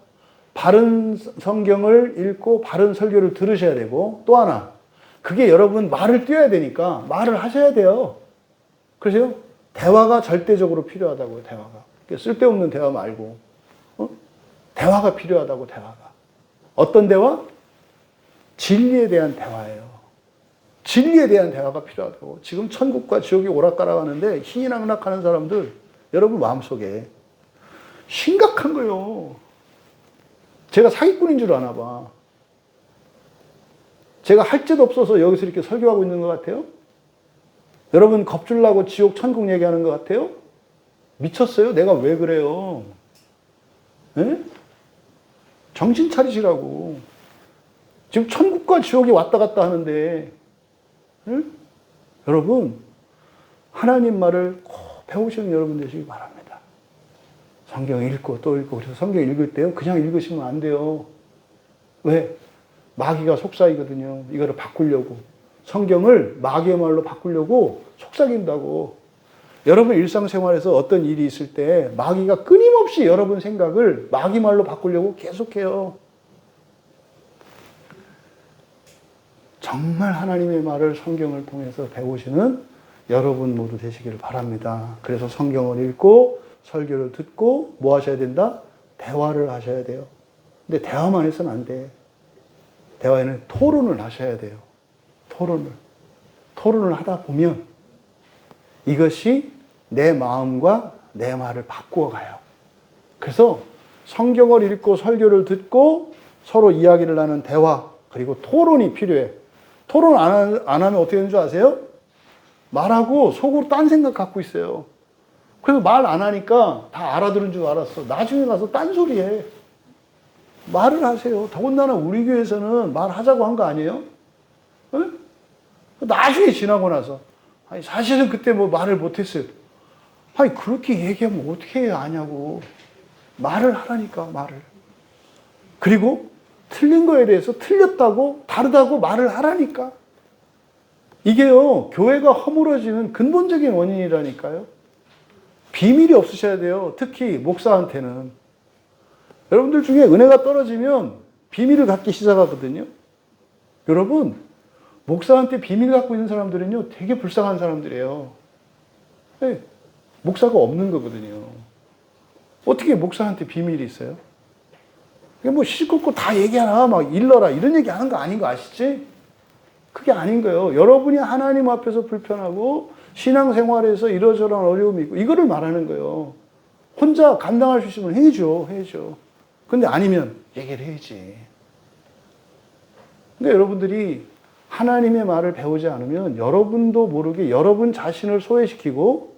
바른 성경을 읽고 바른 설교를 들으셔야 되고, 또 하나, 그게 여러분 말을 띄워야 되니까 말을 하셔야 돼요. 그래서요, 대화가 절대적으로 필요하다고요. 대화가. 쓸데없는 대화 말고 대화가 필요하다고. 대화가 어떤 대화? 진리에 대한 대화예요. 진리에 대한 대화가 필요하다고. 지금 천국과 지옥이 오락가락하는데 희희낙낙하는 사람들 여러분 마음속에 심각한 거예요. 제가 사기꾼인 줄 아나 봐. 제가 할 짓 없어서 여기서 이렇게 설교하고 있는 것 같아요? 여러분 겁줄라고 지옥 천국 얘기하는 것 같아요? 미쳤어요? 내가 왜 그래요? 에? 정신 차리시라고. 지금 천국과 지옥이 왔다 갔다 하는데, 응? 여러분 하나님 말을 꼭 배우시는 여러분 되시기 바랍니다. 성경 읽고 또 읽고. 그래서 성경 읽을 때요, 그냥 읽으시면 안 돼요. 왜? 마귀가 속삭이거든요. 이거를 바꾸려고. 성경을 마귀의 말로 바꾸려고 속삭인다고. 여러분 일상생활에서 어떤 일이 있을 때 마귀가 끊임없이 여러분 생각을 마귀 말로 바꾸려고 계속해요. 정말 하나님의 말을 성경을 통해서 배우시는 여러분 모두 되시기를 바랍니다. 그래서 성경을 읽고 설교를 듣고 뭐 하셔야 된다? 대화를 하셔야 돼요. 근데 대화만 해서는 안 돼. 대화에는 토론을 하셔야 돼요. 토론을 하다 보면 이것이 내 마음과 내 말을 바꾸어 가요. 그래서 성경을 읽고 설교를 듣고 서로 이야기를 나눈 대화, 그리고 토론이 필요해. 토론 안 하면 어떻게 되는 줄 아세요? 말하고 속으로 딴 생각 갖고 있어요. 그래서 말 안 하니까 다 알아들은 줄 알았어. 나중에 가서 딴소리 해. 말을 하세요. 더군다나 우리 교회에서는 말하자고 한 거 아니에요? 네? 나중에 지나고 나서 사실은 그때 뭐 말을 못했어요. 그렇게 얘기하면 어떻게 아냐고. 말을 하라니까, 말을. 그리고 틀린 거에 대해서 틀렸다고, 다르다고 말을 하라니까. 이게요, 교회가 허물어지는 근본적인 원인이라니까요. 비밀이 없으셔야 돼요. 특히 목사한테는. 여러분들 중에 은혜가 떨어지면 비밀을 갖기 시작하거든요. 여러분, 목사한테 비밀 갖고 있는 사람들은요, 되게 불쌍한 사람들이에요. 네, 목사가 없는 거거든요. 어떻게 목사한테 비밀이 있어요? 뭐 시시콜콜 다 얘기하라, 막 일러라, 이런 얘기 하는 거 아닌 거 아시지? 그게 아닌 거예요. 여러분이 하나님 앞에서 불편하고 신앙생활에서 이러저러한 어려움이 있고 이거를 말하는 거예요. 혼자 감당할 수 있으면 해야죠. 근데 아니면 얘기를 해야지. 근데 여러분들이 하나님의 말을 배우지 않으면 여러분도 모르게 여러분 자신을 소외시키고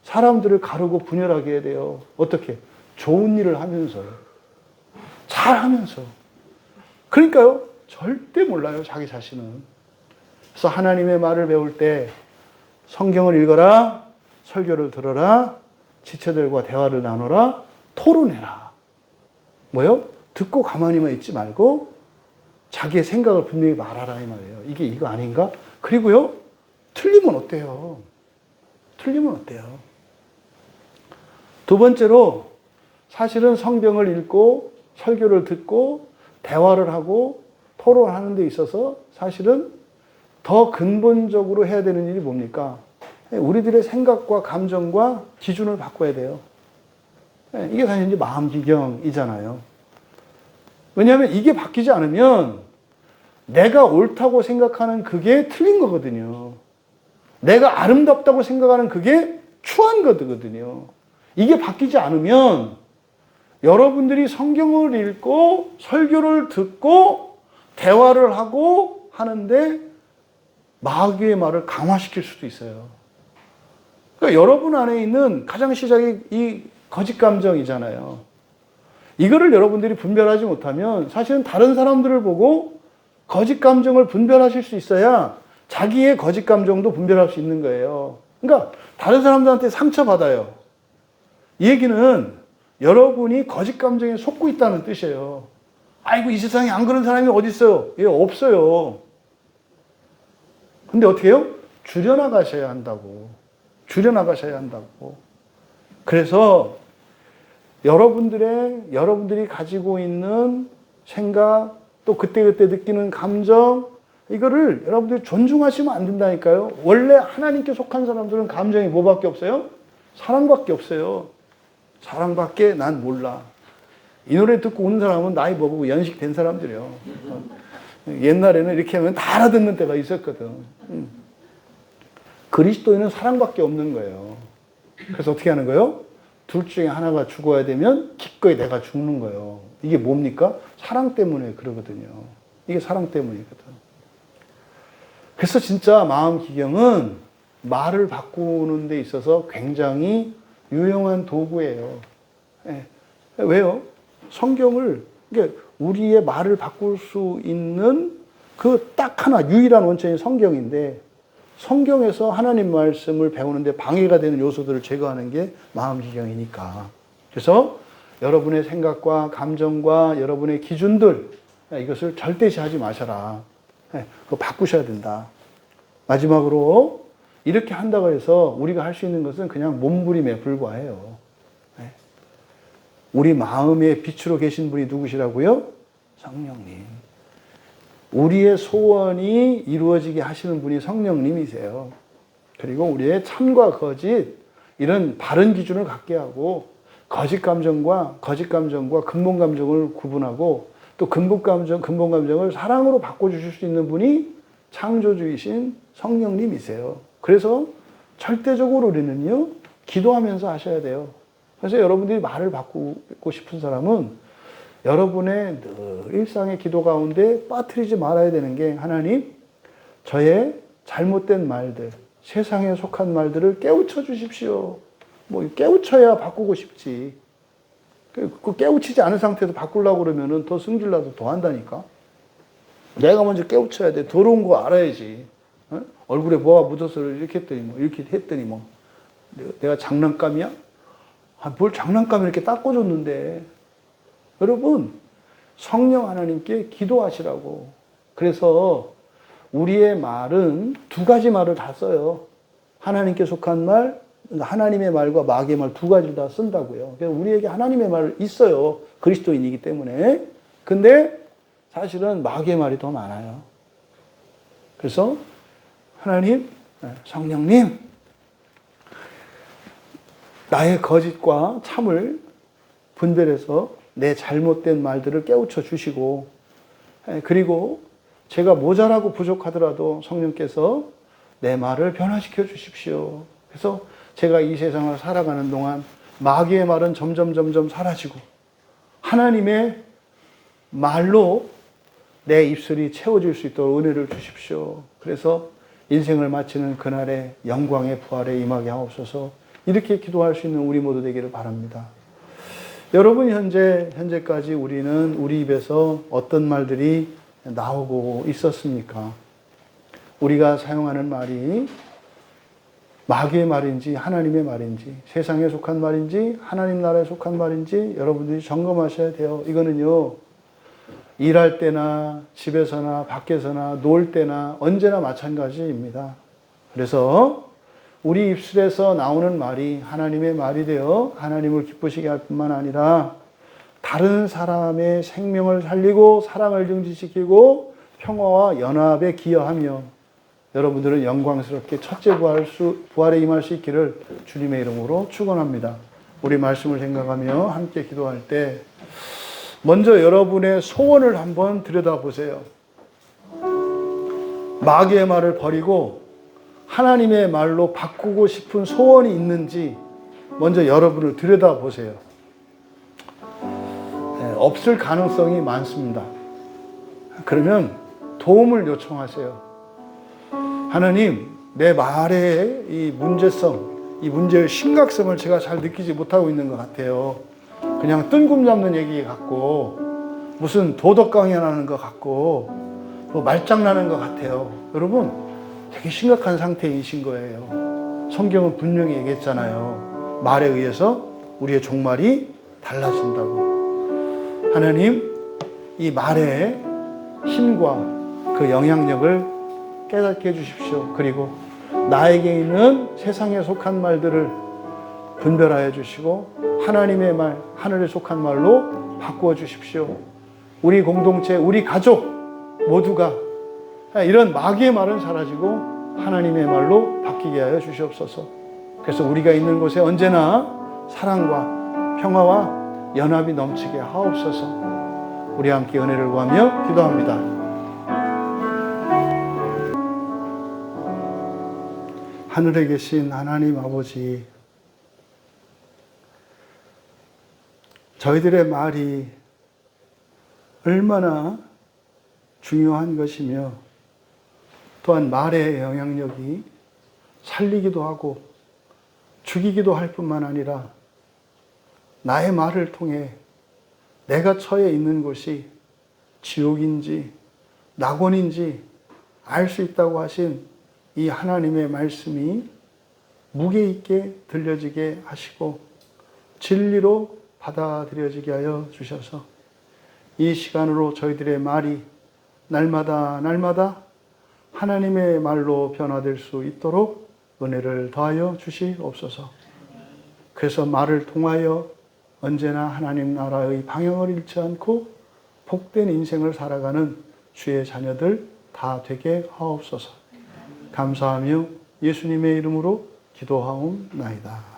사람들을 가르고 분열하게 해야 돼요. 어떻게? 좋은 일을 하면서요. 잘하면서. 그러니까요, 절대 몰라요, 자기 자신은. 그래서 하나님의 말을 배울 때 성경을 읽어라, 설교를 들어라, 지체들과 대화를 나눠라, 토론해라. 뭐요? 듣고 가만히만 있지 말고 자기의 생각을 분명히 말하라 이 말이에요. 이게 이거 아닌가? 그리고요, 틀리면 어때요? 틀리면 어때요? 두 번째로, 사실은 성경을 읽고 설교를 듣고 대화를 하고 토론하는 데 있어서 사실은 더 근본적으로 해야 되는 일이 뭡니까? 우리들의 생각과 감정과 기준을 바꿔야 돼요. 이게 사실 이제 마음기경이잖아요. 왜냐하면 이게 바뀌지 않으면 내가 옳다고 생각하는 그게 틀린 거거든요. 내가 아름답다고 생각하는 그게 추한 거거든요. 이게 바뀌지 않으면 여러분들이 성경을 읽고 설교를 듣고 대화를 하고 하는데 마귀의 말을 강화시킬 수도 있어요. 그러니까 여러분 안에 있는 가장 시작이 이 거짓 감정이잖아요. 이거를 여러분들이 분별하지 못하면 사실은 다른 사람들을 보고 거짓 감정을 분별하실 수 있어야 자기의 거짓 감정도 분별할 수 있는 거예요. 그러니까 다른 사람들한테 상처받아요. 이 얘기는 여러분이 거짓 감정에 속고 있다는 뜻이에요. 아이고, 이 세상에 안 그런 사람이 어디 있어요? 예, 없어요. 근데 어떻게 해요? 줄여나가셔야 한다고. 줄여나가셔야 한다고. 그래서 여러분들이 가지고 있는 생각, 또 그때그때 느끼는 감정, 이거를 여러분들이 존중하시면 안 된다니까요. 원래 하나님께 속한 사람들은 감정이 뭐밖에 없어요? 사랑밖에 없어요. 사랑밖에 난 몰라. 이 노래 듣고 오는 사람은 나이 먹고 연식된 사람들이요. 옛날에는 이렇게 하면 다 알아듣는 때가 있었거든. 그리스도인은 사랑밖에 없는 거예요. 그래서 어떻게 하는 거예요? 둘 중에 하나가 죽어야 되면 기꺼이 내가 죽는 거예요. 이게 뭡니까? 사랑 때문에 그러거든요. 이게 사랑 때문이거든. 그래서 진짜 마음기경은 말을 바꾸는 데 있어서 굉장히 유용한 도구예요. 예. 왜요? 성경을, 그러니까 우리의 말을 바꿀 수 있는 그 딱 하나, 유일한 원천이 성경인데, 성경에서 하나님 말씀을 배우는데 방해가 되는 요소들을 제거하는 게 마음기경이니까. 그래서 여러분의 생각과 감정과 여러분의 기준들, 이것을 절대시하지 마셔라. 그거 바꾸셔야 된다. 마지막으로 이렇게 한다고 해서 우리가 할 수 있는 것은 그냥 몸부림에 불과해요. 우리 마음의 빛으로 계신 분이 누구시라고요? 성령님. 우리의 소원이 이루어지게 하시는 분이 성령님이세요. 그리고 우리의 참과 거짓, 이런 바른 기준을 갖게 하고 거짓 감정과 근본 감정을 구분하고 또 근본 감정을 사랑으로 바꿔주실 수 있는 분이 창조주이신 성령님이세요. 그래서 절대적으로 우리는요, 기도하면서 하셔야 돼요. 그래서 여러분들이 말을 바꾸고 싶은 사람은 여러분의 늘 일상의 기도 가운데 빠뜨리지 말아야 되는 게, 하나님, 저의 잘못된 말들, 세상에 속한 말들을 깨우쳐 주십시오. 뭐 깨우쳐야 바꾸고 싶지. 그 깨우치지 않은 상태에서 바꾸려고 그러면은 더 승질나서 더 한다니까. 내가 먼저 깨우쳐야 돼. 더러운 거 알아야지. 어? 얼굴에 뭐가 묻어서 이렇게 했더니 뭐 내가 장난감이야? 뭘 장난감을 이렇게 닦아줬는데. 여러분, 성령 하나님께 기도하시라고. 그래서 우리의 말은 두 가지 말을 다 써요. 하나님께 속한 말, 하나님의 말과 마귀의 말 두 가지를 다 쓴다고요. 그래서 우리에게 하나님의 말 있어요. 그리스도인이기 때문에. 근데 사실은 마귀의 말이 더 많아요. 그래서 하나님, 성령님, 나의 거짓과 참을 분별해서 내 잘못된 말들을 깨우쳐 주시고, 그리고 제가 모자라고 부족하더라도 성령께서 내 말을 변화시켜 주십시오. 그래서 제가 이 세상을 살아가는 동안 마귀의 말은 점점 사라지고 하나님의 말로 내 입술이 채워질 수 있도록 은혜를 주십시오. 그래서 인생을 마치는 그날에 영광의 부활에 임하게 하옵소서. 이렇게 기도할 수 있는 우리 모두 되기를 바랍니다. 여러분, 현재까지 우리는 우리 입에서 어떤 말들이 나오고 있었습니까? 우리가 사용하는 말이 마귀의 말인지 하나님의 말인지, 세상에 속한 말인지 하나님 나라에 속한 말인지 여러분들이 점검하셔야 돼요. 이거는요, 일할 때나 집에서나 밖에서나 놀 때나 언제나 마찬가지입니다. 그래서 우리 입술에서 나오는 말이 하나님의 말이 되어 하나님을 기쁘시게 할 뿐만 아니라 다른 사람의 생명을 살리고 사랑을 증진시키고 평화와 연합에 기여하며 여러분들은 영광스럽게 첫째 부활에 임할 수 있기를 주님의 이름으로 축원합니다. 우리 말씀을 생각하며 함께 기도할 때 먼저 여러분의 소원을 한번 들여다보세요. 마귀의 말을 버리고 하나님의 말로 바꾸고 싶은 소원이 있는지 먼저 여러분을 들여다보세요. 없을 가능성이 많습니다. 그러면 도움을 요청하세요. 하나님, 내 말의 이 문제성, 이 문제의 심각성을 제가 잘 느끼지 못하고 있는 것 같아요. 그냥 뜬금 잡는 얘기 같고 무슨 도덕 강연하는 것 같고 뭐 말장난하는 것 같아요. 여러분, 되게 심각한 상태이신 거예요. 성경은 분명히 얘기했잖아요. 말에 의해서 우리의 종말이 달라진다고. 하나님, 이 말의 힘과 그 영향력을 깨닫게 해주십시오. 그리고 나에게 있는 세상에 속한 말들을 분별하여 주시고 하나님의 말, 하늘에 속한 말로 바꾸어 주십시오. 우리 공동체, 우리 가족 모두가 이런 마귀의 말은 사라지고 하나님의 말로 바뀌게 하여 주시옵소서. 그래서 우리가 있는 곳에 언제나 사랑과 평화와 연합이 넘치게 하옵소서. 우리 함께 은혜를 구하며 기도합니다. 하늘에 계신 하나님 아버지, 저희들의 말이 얼마나 중요한 것이며 또한 말의 영향력이 살리기도 하고 죽이기도 할 뿐만 아니라 나의 말을 통해 내가 처해 있는 곳이 지옥인지 낙원인지 알 수 있다고 하신 이 하나님의 말씀이 무게 있게 들려지게 하시고 진리로 받아들여지게 하여 주셔서 이 시간으로 저희들의 말이 날마다 하나님의 말로 변화될 수 있도록 은혜를 더하여 주시옵소서. 그래서 말을 통하여 언제나 하나님 나라의 방향을 잃지 않고 복된 인생을 살아가는 주의 자녀들 다 되게 하옵소서. 감사하며 예수님의 이름으로 기도하옵나이다.